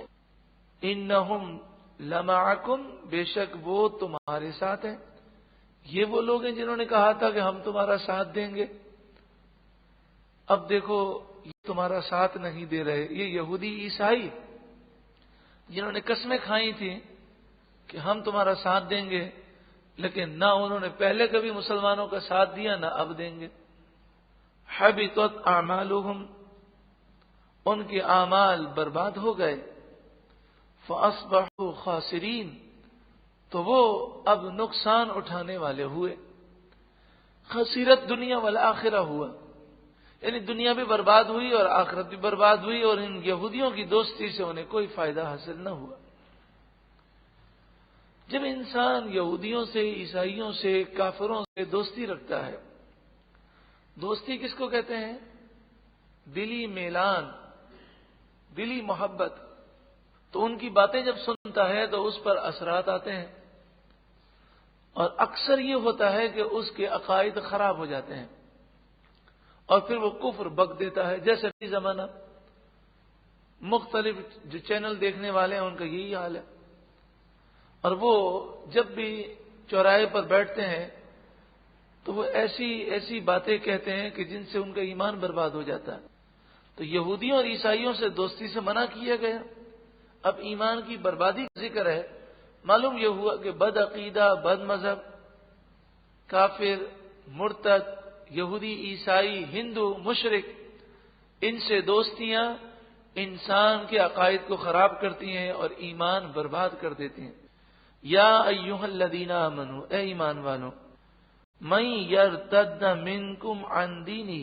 إِنَّهُمْ لَمَعَكُمْ، بے شک وہ تمہارے ساتھ ہیں۔ یہ وہ لوگ ہیں جنہوں نے کہا تھا کہ ہم تمہارا ساتھ دیں گے، اب دیکھو یہ تمہارا ساتھ نہیں دے رہے۔ یہ یہودی عیسائی جنہوں نے قسمیں کھائی تھیں کہ ہم تمہارا ساتھ دیں گے، لیکن نہ انہوں نے پہلے کبھی مسلمانوں کا ساتھ دیا نہ اب دیں گے۔ حبطت اعمالهم، ان کے اعمال برباد ہو گئے۔ فاصبحوا خاسرین، تو وہ اب نقصان اٹھانے والے ہوئے۔ خسیرت دنیا والآخرہ ہوا، یعنی دنیا بھی برباد ہوئی اور آخرت بھی برباد ہوئی، اور ان یہودیوں کی دوستی سے انہیں کوئی فائدہ حاصل نہ ہوا۔ جب انسان یہودیوں سے، عیسائیوں سے، کافروں سے دوستی رکھتا ہے، دوستی کس کو کہتے ہیں؟ دلی میلان، دلی محبت، تو ان کی باتیں جب سنتا ہے تو اس پر اثرات آتے ہیں، اور اکثر یہ ہوتا ہے کہ اس کے عقائد خراب ہو جاتے ہیں اور پھر وہ کفر بک دیتا ہے۔ جیسے فی زمانہ مختلف جو چینل دیکھنے والے ہیں ان کا یہی حال ہے، اور وہ جب بھی چوراہے پر بیٹھتے ہیں تو وہ ایسی باتیں کہتے ہیں کہ جن سے ان کا ایمان برباد ہو جاتا ہے۔ تو یہودیوں اور عیسائیوں سے دوستی سے منع کیا گیا، اب ایمان کی بربادی کا ذکر ہے۔ معلوم یہ ہوا کہ بد عقیدہ، بد مذہب، کافر، مرتد، یہودی، عیسائی، ہندو، مشرک، ان سے دوستیاں انسان کے عقائد کو خراب کرتی ہیں اور ایمان برباد کر دیتی ہیں۔ یا ایھا الذین آمنوا، اے ایمان والو، من یرتد منکم عن دینہ،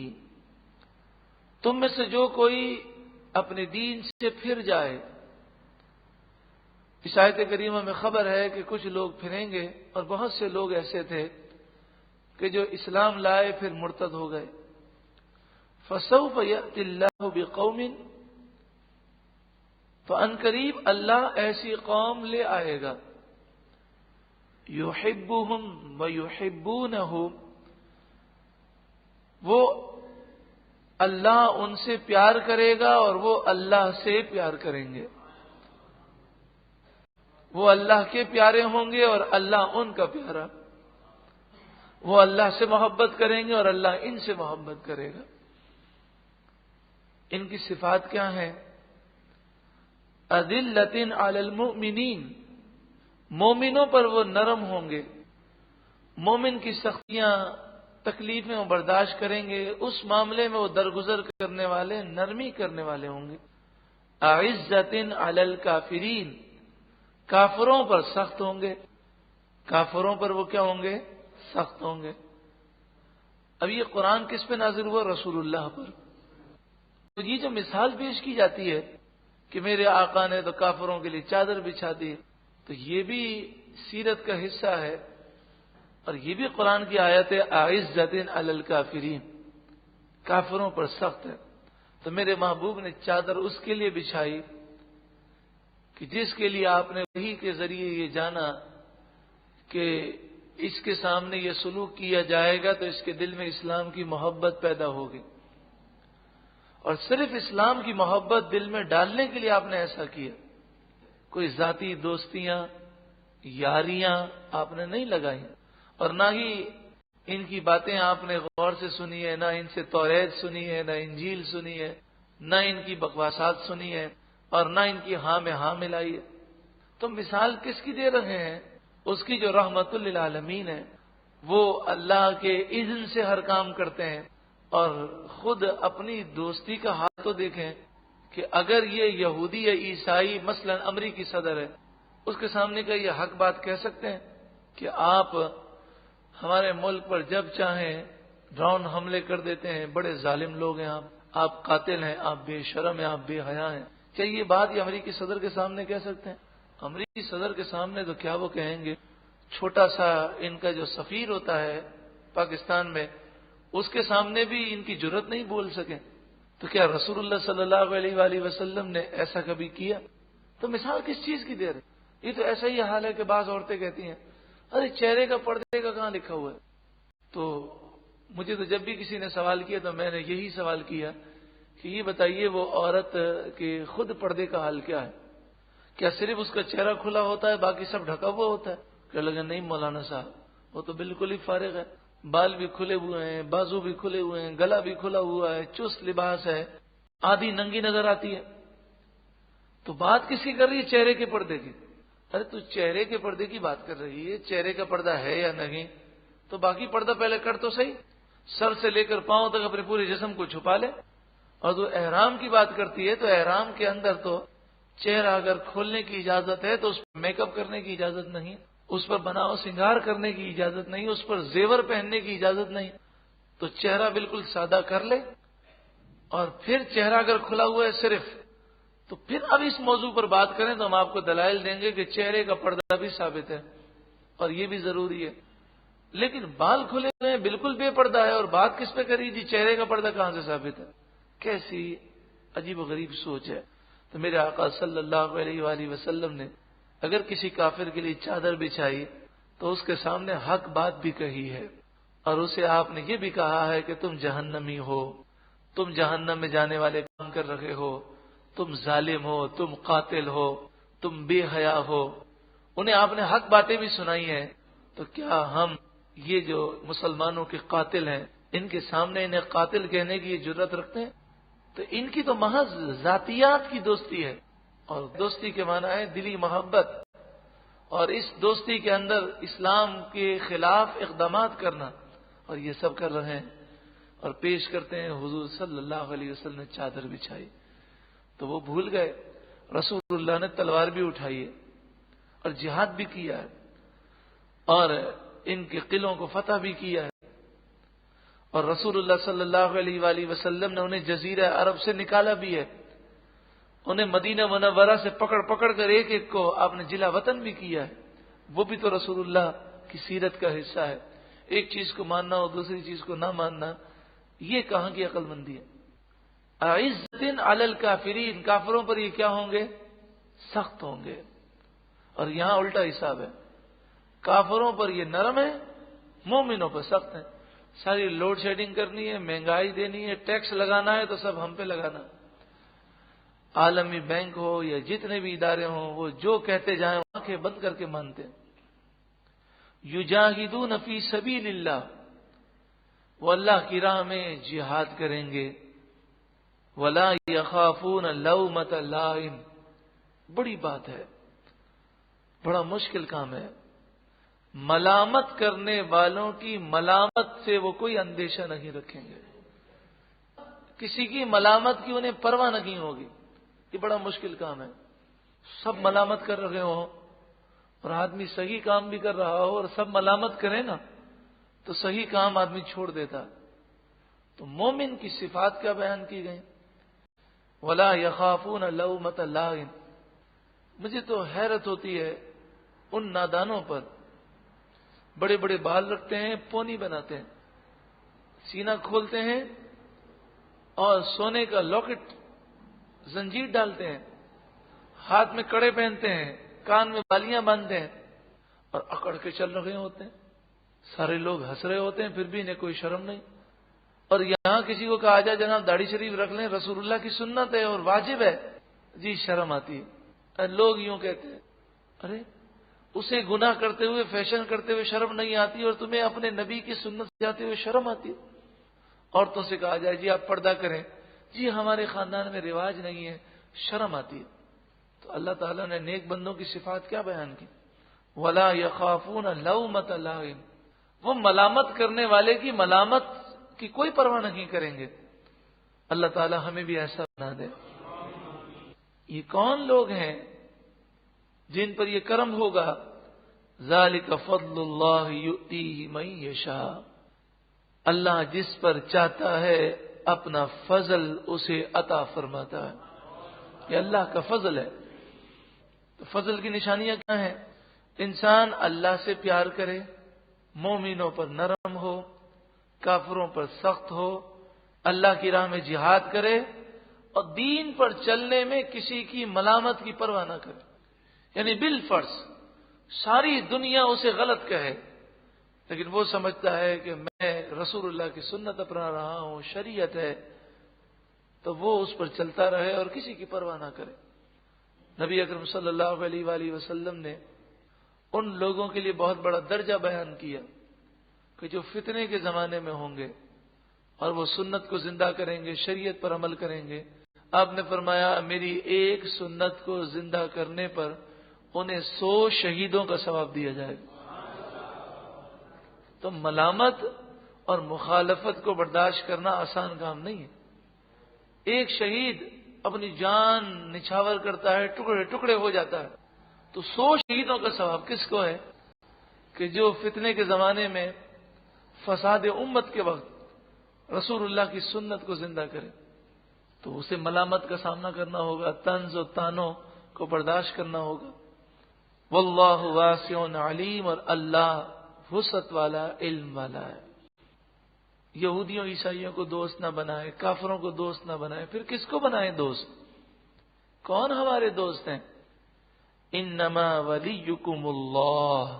تم میں سے جو کوئی اپنے دین سے پھر جائے۔ اس آیت کریمہ میں خبر ہے کہ کچھ لوگ پھریں گے، اور بہت سے لوگ ایسے تھے کہ جو اسلام لائے پھر مرتد ہو گئے۔ فسوف یأتی اللہ بقوم، تو ان قریب اللہ ایسی قوم لے آئے گا، یحبہم ویحبونہ، وہ اللہ ان سے پیار کرے گا اور وہ اللہ سے پیار کریں گے۔ وہ اللہ کے پیارے ہوں گے اور اللہ ان کا پیارا، وہ اللہ سے محبت کریں گے اور اللہ ان سے محبت کرے گا۔ ان کی صفات کیا ہیں؟ اذلۃ علی المؤمنین، مومنوں پر وہ نرم ہوں گے، مومن کی سختیاں، تکلیفیں وہ برداشت کریں گے، اس معاملے میں وہ درگزر کرنے والے، نرمی کرنے والے ہوں گے۔ اعزۃ علی الکافرین، کافروں پر سخت ہوں گے، کافروں پر وہ کیا ہوں گے؟ سخت ہوں گے۔ اب یہ قرآن کس پہ نازل ہوا؟ رسول اللہ پر۔ تو یہ جو مثال پیش کی جاتی ہے کہ میرے آقا نے تو کافروں کے لیے چادر بچھا دی، تو یہ بھی سیرت کا حصہ ہے اور یہ بھی قرآن کی آیت ہے اعزۃ علی الکافرین، کافروں پر سخت ہے۔ تو میرے محبوب نے چادر اس کے لیے بچھائی کہ جس کے لیے آپ نے وحی کے ذریعے یہ جانا کہ اس کے سامنے یہ سلوک کیا جائے گا تو اس کے دل میں اسلام کی محبت پیدا ہوگی، اور صرف اسلام کی محبت دل میں ڈالنے کے لیے آپ نے ایسا کیا۔ کوئی ذاتی دوستیاں یاریاں آپ نے نہیں لگائی، اور نہ ہی ان کی باتیں آپ نے غور سے سنی ہے، نہ ان سے توریت سنی ہے، نہ انجیل سنی ہے، نہ ان کی بکواسات سنی ہے، اور نہ ان کی ہاں میں ہاں ملائی ہے۔ تو مثال کس کی دے رہے ہیں؟ اس کی جو رحمت للعالمین ہے، وہ اللہ کے اذن سے ہر کام کرتے ہیں، اور خود اپنی دوستی کا حال تو دیکھیں کہ اگر یہ یہودی یا عیسائی مثلا امریکی صدر ہے، اس کے سامنے کا یہ حق بات کہہ سکتے ہیں کہ آپ ہمارے ملک پر جب چاہیں ڈرون حملے کر دیتے ہیں، بڑے ظالم لوگ ہیں آپ قاتل ہیں، آپ بے شرم ہیں، آپ بے حیا ہیں؟ کیا یہ بات یہ امریکی صدر کے سامنے کہہ سکتے ہیں؟ امریکی صدر کے سامنے تو کیا وہ کہیں گے، چھوٹا سا ان کا جو سفیر ہوتا ہے پاکستان میں، اس کے سامنے بھی ان کی جرت نہیں بول سکے، تو کیا رسول اللہ صلی اللہ علیہ وآلہ وسلم نے ایسا کبھی کیا؟ تو مثال کس چیز کی دے رہے؟ یہ تو ایسا ہی حال ہے کہ بعض عورتیں کہتی ہیں ارے چہرے کا پردے کا کہاں لکھا ہوا ہے؟ تو مجھے تو جب بھی کسی نے سوال کیا تو میں نے یہی سوال کیا کہ یہ بتائیے وہ عورت کے خود پردے کا حال کیا ہے؟ کیا صرف اس کا چہرہ کھلا ہوتا ہے باقی سب ڈھکا ہوا ہوتا ہے؟ کہ لگا نہیں مولانا صاحب وہ تو بالکل ہی فارغ ہے، بال بھی کھلے ہوئے ہیں، بازو بھی کھلے ہوئے ہیں، گلا بھی کھلا ہوا ہے، چست لباس ہے، آدھی ننگی نظر آتی ہے۔ تو بات کس کی کر رہی ہے؟ چہرے کے پردے کی۔ ارے تو چہرے کے پردے کی بات کر رہی ہے، چہرے کا پردہ ہے یا نہیں؟ تو باقی پردہ پہلے کر تو صحیح، سر سے لے کر پاؤں تک اپنے پورے جسم کو چھپا لے۔ اور جو احرام کی بات کرتی ہے تو احرام کے اندر تو چہرہ اگر کھولنے کی اجازت ہے تو اس پر میک اپ کرنے کی اجازت نہیں، اس پر بناؤ سنگار کرنے کی اجازت نہیں، اس پر زیور پہننے کی اجازت نہیں۔ تو چہرہ بالکل سادہ کر لے، اور پھر چہرہ اگر کھلا ہوا ہے صرف، تو پھر اب اس موضوع پر بات کریں تو ہم آپ کو دلائل دیں گے کہ چہرے کا پردہ بھی ثابت ہے اور یہ بھی ضروری ہے۔ لیکن بال کھلے ہوئے ہیں، بالکل بے پردہ ہے، اور بات کس پہ کری جی چہرے کا پردہ کہاں سے ثابت ہے؟ کیسی عجیب و غریب سوچ ہے۔ تو میرے آقا صلی اللہ علیہ وآلہ وسلم نے اگر کسی کافر کے لیے چادر بچھائی تو اس کے سامنے حق بات بھی کہی ہے، اور اسے آپ نے یہ بھی کہا ہے کہ تم جہنمی ہو، تم جہنم میں جانے والے کام کر رہے ہو، تم ظالم ہو، تم قاتل ہو، تم بے حیا ہو۔ انہیں آپ نے حق باتیں بھی سنائی ہیں۔ تو کیا ہم یہ جو مسلمانوں کے قاتل ہیں ان کے سامنے انہیں قاتل کہنے کی جرات رکھتے ہیں؟ تو ان کی تو محض ذاتیات کی دوستی ہے، اور دوستی کے معنی ہے دلی محبت، اور اس دوستی کے اندر اسلام کے خلاف اقدامات کرنا، اور یہ سب کر رہے ہیں اور پیش کرتے ہیں حضور صلی اللہ علیہ وسلم نے چادر بچھائی۔ تو وہ بھول گئے رسول اللہ نے تلوار بھی اٹھائی ہے اور جہاد بھی کیا ہے اور ان کے قلعوں کو فتح بھی کیا ہے، اور رسول اللہ صلی اللہ علیہ وآلہ وسلم نے انہیں جزیرہ عرب سے نکالا بھی ہے، انہیں مدینہ منورہ سے پکڑ پکڑ کر ایک ایک کو آپ نے جلا وطن بھی کیا ہے۔ وہ بھی تو رسول اللہ کی سیرت کا حصہ ہے۔ ایک چیز کو ماننا اور دوسری چیز کو نہ ماننا، یہ کہاں کی عقل مندی ہے؟ اعزۃ علی الکافرین، کافروں پر یہ کیا ہوں گے؟ سخت ہوں گے۔ اور یہاں الٹا حساب ہے، کافروں پر یہ نرم ہے، مومنوں پر سخت ہے۔ ساری لوڈ شیڈنگ کرنی ہے، مہنگائی دینی ہے، ٹیکس لگانا ہے تو سب ہم پہ لگانا۔ عالمی بینک ہو یا جتنے بھی ادارے ہوں، وہ جو کہتے جائیں آنکھیں بند کر کے مانتے ہیں۔ یجاہدون فی سبیل اللہ، وہ اللہ کی راہ میں جہاد کریں گے۔ ولا یخافون لومۃ لائم، بڑی بات ہے، بڑا مشکل کام ہے۔ ملامت کرنے والوں کی ملامت سے وہ کوئی اندیشہ نہیں رکھیں گے، کسی کی ملامت کی انہیں پرواہ نہیں ہوگی۔ یہ بڑا مشکل کام ہے، سب ملامت کر رہے ہوں اور آدمی صحیح کام بھی کر رہا ہو اور سب ملامت کریں نا تو صحیح کام آدمی چھوڑ دیتا۔ تو مومن کی صفات کیا بیان کی گئی؟ ولا یخافون لومۃ لائم۔ مجھے تو حیرت ہوتی ہے ان نادانوں پر بڑے بڑے بال رکھتے ہیں، پونی بناتے ہیں، سینہ کھولتے ہیں اور سونے کا لاکٹ زنجیر ڈالتے ہیں، ہاتھ میں کڑے پہنتے ہیں، کان میں بالیاں باندھتے ہیں اور اکڑ کے چل رہے ہوتے ہیں. سارے لوگ ہنس رہے ہوتے ہیں، پھر بھی انہیں کوئی شرم نہیں. اور یہاں کسی کو کہا جائے جناب داڑھی شریف رکھ لیں، رسول اللہ کی سنت ہے اور واجب ہے، جی شرم آتی ہے. لوگ یوں کہتے ہیں ارے اسے گناہ کرتے ہوئے، فیشن کرتے ہوئے شرم نہیں آتی اور تمہیں اپنے نبی کی سنت سے جاتے ہوئے شرم آتی ہے. عورتوں سے کہا جائے جی آپ پردہ کریں، جی ہمارے خاندان میں رواج نہیں ہے، شرم آتی ہے. تو اللہ تعالیٰ نے نیک بندوں کی صفات کیا بیان کی؟ وَلَا يَخَافُونَ لَوْمَةَ لَائِمٍ، وہ ملامت کرنے والے کی ملامت کی کوئی پرواہ نہیں کریں گے. اللہ تعالیٰ ہمیں بھی ایسا بنا دے. یہ کون لوگ ہیں جن پر یہ کرم ہوگا؟ ذَلِكَ فَضْلُ اللَّهِ يُؤْتِيهِ مَن يَشَاءُ، اللہ جس پر چاہتا ہے اپنا فضل اسے عطا فرماتا ہے. یہ اللہ کا فضل ہے. تو فضل کی نشانیاں کیا ہیں؟ انسان اللہ سے پیار کرے، مومنوں پر نرم ہو، کافروں پر سخت ہو، اللہ کی راہ میں جہاد کرے اور دین پر چلنے میں کسی کی ملامت کی پرواہ نہ کرے. یعنی بالفرض ساری دنیا اسے غلط کہے لیکن وہ سمجھتا ہے کہ میں رسول اللہ کی سنت اپنا رہا ہوں، شریعت ہے، تو وہ اس پر چلتا رہے اور کسی کی پرواہ نہ کرے. نبی اکرم صلی اللہ علیہ وآلہ وسلم نے ان لوگوں کے لیے بہت بڑا درجہ بیان کیا کہ جو فتنے کے زمانے میں ہوں گے اور وہ سنت کو زندہ کریں گے، شریعت پر عمل کریں گے. آپ نے فرمایا میری ایک سنت کو زندہ کرنے پر انہیں 100 شہیدوں کا ثواب دیا جائے گا. تو ملامت اور مخالفت کو برداشت کرنا آسان کام نہیں ہے. ایک شہید اپنی جان نچھاور کرتا ہے، ٹکڑے ٹکڑے ہو جاتا ہے، تو 100 شہیدوں کا ثواب کس کو ہے کہ جو فتنے کے زمانے میں فساد امت کے وقت رسول اللہ کی سنت کو زندہ کرے. تو اسے ملامت کا سامنا کرنا ہوگا، طنز و طعنوں کو برداشت کرنا ہوگا. واللہ واسع علیم، اور اللہ وسعت والا، علم والا ہے. یہودیوں عیسائیوں کو دوست نہ بنائے، کافروں کو دوست نہ بنائے، پھر کس کو بنائے دوست؟ کون ہمارے دوست ہیں؟ انما ولیکم اللہ،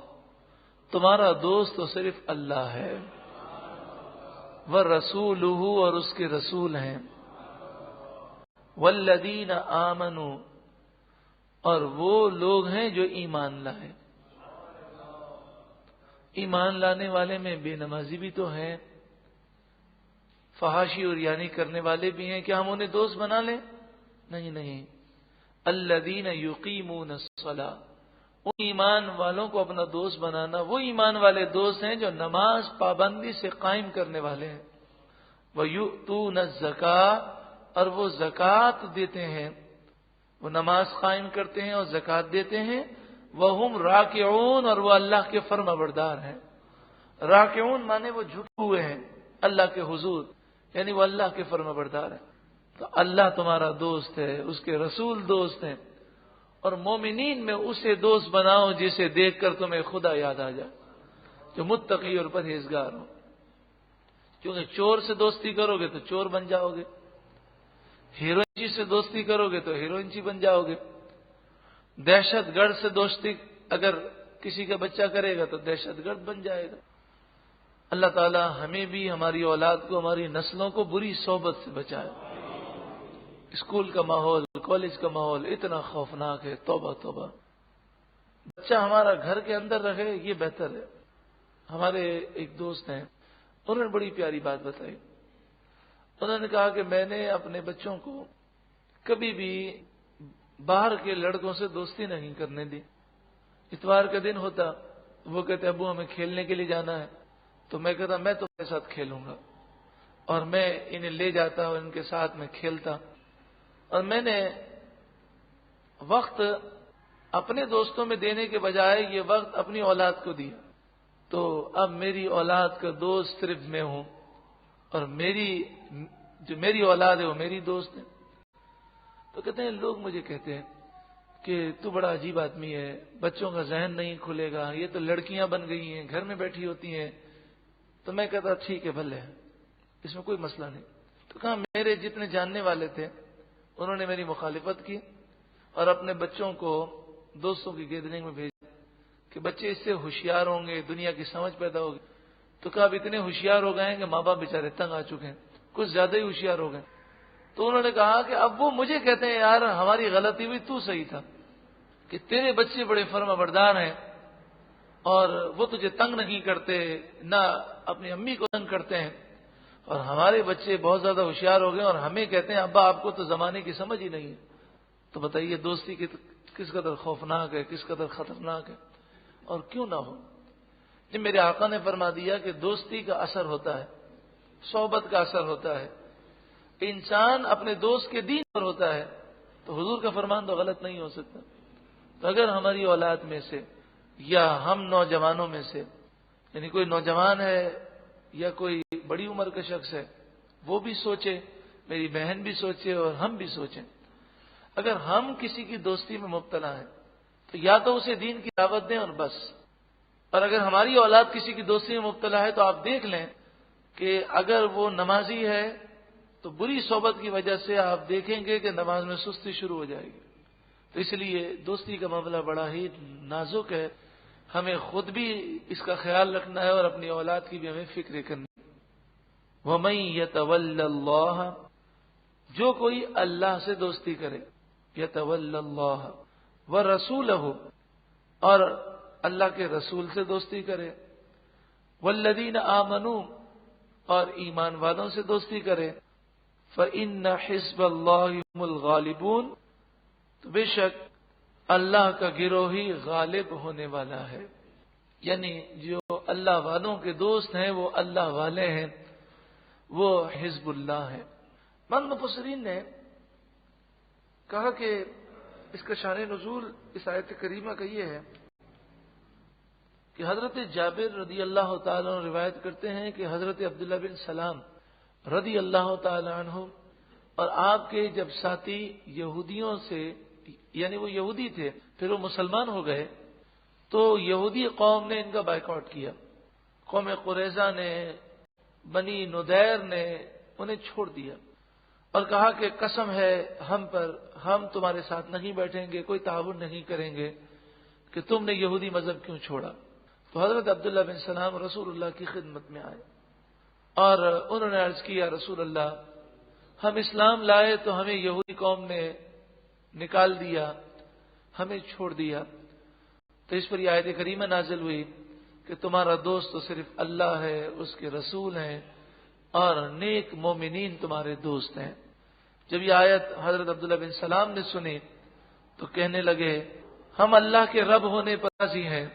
تمہارا دوست تو صرف اللہ ہے. ورسولہ، اور اس کے رسول ہیں. والذین آمنوا، اور وہ لوگ ہیں جو ایمان لائے. ایمان لانے والے میں بے نمازی بھی تو ہیں، فحاشی اور یعنی کرنے والے بھی ہیں. کیا ہم انہیں دوست بنا لیں؟ نہیں. الذین یقیمون الصلاۃ، ان ایمان والوں کو اپنا دوست بنانا وہ ایمان والے دوست ہیں جو نماز پابندی سے قائم کرنے والے ہیں. وَيُؤْتُونَ الزَّكَاةَ، اور وہ زکوٰۃ دیتے ہیں، وہ نماز قائم کرتے ہیں اور زکوٰۃ دیتے ہیں. وَهُمْ رَاكِعُونَ، اور وہ اللہ کے فرما بردار ہیں. راکعون مانے وہ جھکے ہوئے ہیں اللہ کے حضور، یعنی وہ اللہ کے فرما بردار ہیں. تو اللہ تمہارا دوست ہے، اس کے رسول دوست ہیں. اور مومنین میں اسے دوست بناؤ جسے دیکھ کر تمہیں خدا یاد آ جائے، جو متقی اور پرہیزگار ہو. کیونکہ چور سے دوستی کرو گے تو چور بن جاؤ گے، ہیروئن سے دوستی کرو گے تو ہیروئن بن جاؤ گے، دہشت گرد سے دوستی اگر کسی کا بچہ کرے گا تو دہشت گرد بن جائے گا. اللہ تعالی ہمیں بھی، ہماری اولاد کو، ہماری نسلوں کو بری صحبت سے بچائے. اسکول کا ماحول، کالج کا ماحول اتنا خوفناک ہے، توبہ توبہ. بچہ ہمارا گھر کے اندر رہے یہ بہتر ہے. ہمارے ایک دوست ہیں، انہوں نے بڑی پیاری بات بتائی. انہوں نے کہا کہ میں نے اپنے بچوں کو کبھی بھی باہر کے لڑکوں سے دوستی نہیں کرنے دی. اتوار کا دن ہوتا، وہ کہتے ابو ہمیں کھیلنے کے لیے جانا ہے، تو میں کہتا میں تمہارے ساتھ کھیلوں گا، اور میں انہیں لے جاتا اور ان کے ساتھ میں کھیلتا. اور میں نے وقت اپنے دوستوں میں دینے کے بجائے یہ وقت اپنی اولاد کو دیا. تو اب میری اولاد کا دوست صرف میں ہوں، اور جو میری اولاد ہے وہ میری دوست ہے. تو کہتے ہیں لوگ مجھے کہتے ہیں کہ تو بڑا عجیب آدمی ہے، بچوں کا ذہن نہیں کھلے گا، یہ تو لڑکیاں بن گئی ہیں، گھر میں بیٹھی ہوتی ہیں۔ تو میں کہتا ٹھیک ہے بھلے، اس میں کوئی مسئلہ نہیں۔ تو کہا میرے جتنے جاننے والے تھے انہوں نے میری مخالفت کی اور اپنے بچوں کو دوستوں کی گیدرنگ میں بھیجا کہ بچے اس سے ہوشیار ہوں گے، دنیا کی سمجھ پیدا ہوگی۔ تو کہا اب اتنے ہوشیار ہو گئے ہیں کہ ماں باپ بیچارے تنگ آ چکے ہیں، کچھ زیادہ ہی ہوشیار ہو گئے۔ تو انہوں نے کہا کہ اب وہ مجھے کہتے ہیں یار ہماری غلطی ہوئی، تو صحیح تھا کہ تیرے بچے بڑے فرما بردار ہیں اور وہ تجھے تنگ نہیں کرتے، نہ اپنی امی کو تنگ کرتے ہیں، اور ہمارے بچے بہت زیادہ ہوشیار ہو گئے اور ہمیں کہتے ہیں ابا آپ کو تو زمانے کی سمجھ ہی نہیں ہے۔ تو بتائیے دوستی کی کس قدر خوفناک ہے، کس قدر خطرناک ہے، اور کیوں نہ ہو۔ جب میرے آقا نے فرما دیا کہ دوستی کا اثر ہوتا ہے، صحبت کا اثر ہوتا ہے، انسان اپنے دوست کے دین پر ہوتا ہے، تو حضور کا فرمان تو غلط نہیں ہو سکتا۔ تو اگر ہماری اولاد میں سے یا ہم نوجوانوں میں سے، یعنی کوئی نوجوان ہے یا کوئی بڑی عمر کا شخص ہے، وہ بھی سوچے، میری بہن بھی سوچے اور ہم بھی سوچیں، اگر ہم کسی کی دوستی میں مبتلا ہیں تو یا تو اسے دین کی دعوت دیں اور بس، اور اگر ہماری اولاد کسی کی دوستی میں مبتلا ہے تو آپ دیکھ لیں کہ اگر وہ نمازی ہے تو بری صحبت کی وجہ سے آپ دیکھیں گے کہ نماز میں سستی شروع ہو جائے گی۔ تو اس لیے دوستی کا معاملہ بڑا ہی نازک ہے، ہمیں خود بھی اس کا خیال رکھنا ہے اور اپنی اولاد کی بھی ہمیں فکر کرنی ہے۔ وَمَن يَتَوَلَّ اللَّهَ، جو کوئی اللہ سے دوستی کرے، يَتَوَلَّ اللَّهَ وَرَسُولَهُ، اور اللہ کے رسول سے دوستی کرے، وَالَّذِينَ آمَنُوا، اور ایمان والوں سے دوستی کرے، فَإِنَّ حِزْبَ اللَّهِ هُمُ الْغَالِبُونَ، تو بے شک اللہ کا گروہ ہی غالب ہونے والا ہے۔ یعنی جو اللہ والوں کے دوست ہیں وہ اللہ والے ہیں، وہ حزب اللہ ہے۔ بعض مفسرین نے کہا کہ اس کا شان نزول اس آیت کریمہ کا یہ ہے کہ حضرت جابر رضی اللہ تعالیٰ عنہ روایت کرتے ہیں کہ حضرت عبداللہ بن سلام رضی اللہ تعالیٰ عنہ اور آپ کے جب ساتھی یہودیوں سے، یعنی وہ یہودی تھے پھر وہ مسلمان ہو گئے، تو یہودی قوم نے ان کا بائیکاٹ کیا، قوم قریظہ نے، بنی نذیر نے انہیں چھوڑ دیا اور کہا کہ قسم ہے ہم پر، ہم تمہارے ساتھ نہیں بیٹھیں گے، کوئی تعاون نہیں کریں گے کہ تم نے یہودی مذہب کیوں چھوڑا۔ تو حضرت عبداللہ بن سلام رسول اللہ کی خدمت میں آئے اور انہوں نے عرض کیا رسول اللہ، ہم اسلام لائے تو ہمیں یہودی قوم نے نکال دیا، ہمیں چھوڑ دیا۔ تو اس پر یہ آیت کریمہ نازل ہوئی کہ تمہارا دوست تو صرف اللہ ہے، اس کے رسول ہیں اور نیک مومنین تمہارے دوست ہیں۔ جب یہ آیت حضرت عبداللہ بن سلام نے سنی تو کہنے لگے ہم اللہ کے رب ہونے پر راضی ہیں،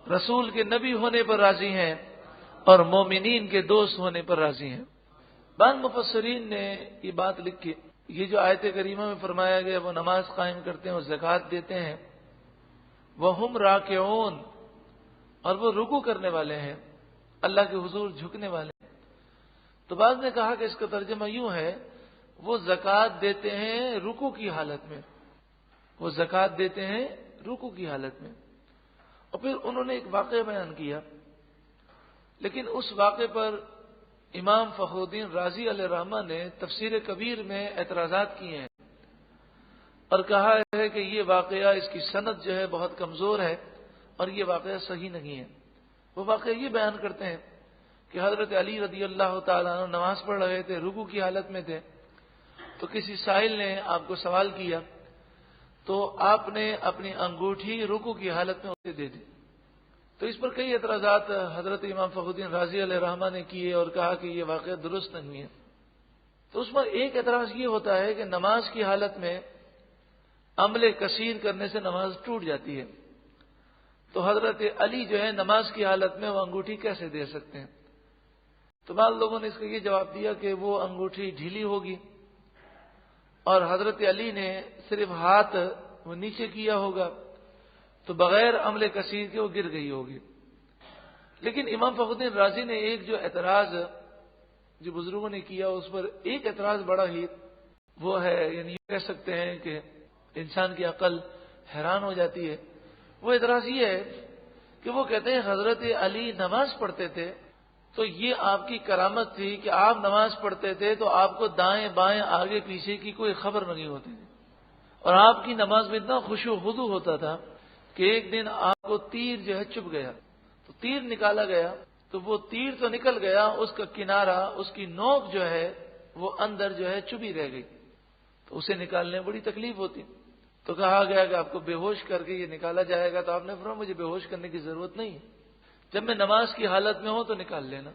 رسول کے نبی ہونے پر راضی ہیں اور مومنین کے دوست ہونے پر راضی ہیں۔ بعض مفسرین نے یہ بات لکھی، یہ جو آیت کریمہ میں فرمایا گیا وہ نماز قائم کرتے ہیں اور زکوٰۃ دیتے ہیں، وَهُمْ رَاكِعُونَ، اور وہ رکوع کرنے والے ہیں، اللہ کے حضور جھکنے والے ہیں۔ تو بعض نے کہا کہ اس کا ترجمہ یوں ہے وہ زکوٰۃ دیتے ہیں رکوع کی حالت میں، وہ زکوٰۃ دیتے ہیں رکوع کی حالت میں۔ اور پھر انہوں نے ایک واقعہ بیان کیا، لیکن اس واقعے پر امام فخر الدین رازی علیہ رحمہ نے تفسیر کبیر میں اعتراضات کیے ہیں اور کہا ہے کہ یہ واقعہ، اس کی سند جو ہے بہت کمزور ہے اور یہ واقعہ صحیح نہیں ہے۔ وہ واقعہ یہ بیان کرتے ہیں کہ حضرت علی رضی اللہ تعالیٰ عنہ نماز پڑھ رہے تھے، رکوع کی حالت میں تھے، تو کسی سائل نے آپ کو سوال کیا تو آپ نے اپنی انگوٹھی رکوع کی حالت میں اسے دے دی۔ تو اس پر کئی اعتراضات حضرت امام فخر الدین رازی علیہ رحمہ نے کیے اور کہا کہ یہ واقعہ درست نہیں ہے۔ تو اس پر ایک اعتراض یہ ہوتا ہے کہ نماز کی حالت میں عمل کثیر کرنے سے نماز ٹوٹ جاتی ہے، تو حضرت علی جو ہے نماز کی حالت میں وہ انگوٹھی کیسے دے سکتے ہیں؟ تو بعض لوگوں نے اس کا یہ جواب دیا کہ وہ انگوٹھی ڈھیلی ہوگی اور حضرت علی نے صرف ہاتھ وہ نیچے کیا ہوگا تو بغیر عمل کثیر کے وہ گر گئی ہوگی۔ لیکن امام فخر الدین رازی نے ایک جو اعتراض جو بزرگوں نے کیا اس پر ایک اعتراض بڑا ہی وہ ہے، یعنی یہ کہہ سکتے ہیں کہ انسان کی عقل حیران ہو جاتی ہے۔ وہ اعتراض یہ ہے کہ وہ کہتے ہیں حضرت علی نماز پڑھتے تھے تو یہ آپ کی کرامت تھی کہ آپ نماز پڑھتے تھے تو آپ کو دائیں بائیں آگے پیچھے کی کوئی خبر نہیں ہوتی تھی، اور آپ کی نماز میں اتنا خشوع و خضوع ہوتا تھا کہ ایک دن آپ کو تیر جو ہے چبھ گیا، تو تیر نکالا گیا تو وہ تیر تو نکل گیا، اس کا کنارہ، اس کی نوک جو ہے وہ اندر جو ہے چبھی رہ گئی، تو اسے نکالنے میں بڑی تکلیف ہوتی، تو کہا گیا کہ آپ کو بے ہوش کر کے یہ نکالا جائے گا، تو آپ نے فرمایا مجھے بے ہوش کرنے کی ضرورت نہیں ہے، جب میں نماز کی حالت میں ہوں تو نکال لینا۔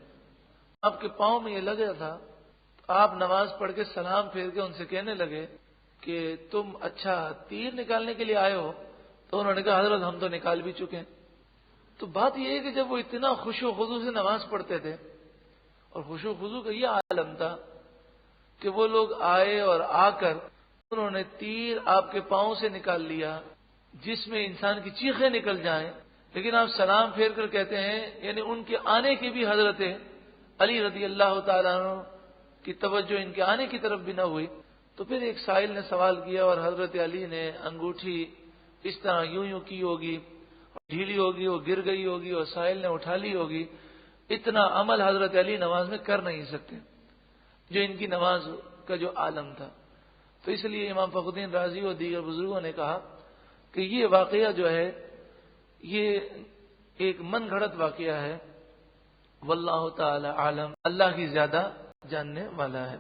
آپ کے پاؤں میں یہ لگا تھا، تو آپ نماز پڑھ کے سلام پھیر کے ان سے کہنے لگے کہ تم اچھا تیر نکالنے کے لیے آئے ہو؟ تو انہوں نے کہا حضرت ہم تو نکال بھی چکے ہیں۔ تو بات یہ ہے کہ جب وہ اتنا خشوع و خضوع سے نماز پڑھتے تھے، اور خشوع و خضوع کا یہ عالم تھا کہ وہ لوگ آئے اور آ کر انہوں نے تیر آپ کے پاؤں سے نکال لیا جس میں انسان کی چیخیں نکل جائیں، لیکن آپ سلام پھیر کر کہتے ہیں، یعنی ان کے آنے کی بھی حضرت علی رضی اللہ تعالیٰ عنہ کی توجہ ان کے آنے کی طرف بھی نہ ہوئی۔ تو پھر ایک سائل نے سوال کیا اور حضرت علی نے انگوٹھی اس طرح یوں کی ہوگی، ڈھیلی ہوگی، وہ گر گئی ہوگی اور سائل نے اٹھا لی ہوگی، اتنا عمل حضرت علی نماز میں کر نہیں سکتے جو ان کی نماز کا جو عالم تھا۔ تو اس لیے امام فخر الدین رازی اور دیگر بزرگوں نے کہا کہ یہ واقعہ جو ہے یہ ایک من گھڑت واقعہ ہے، واللہ تعالی عالم، اللہ کی زیادہ جاننے والا ہے۔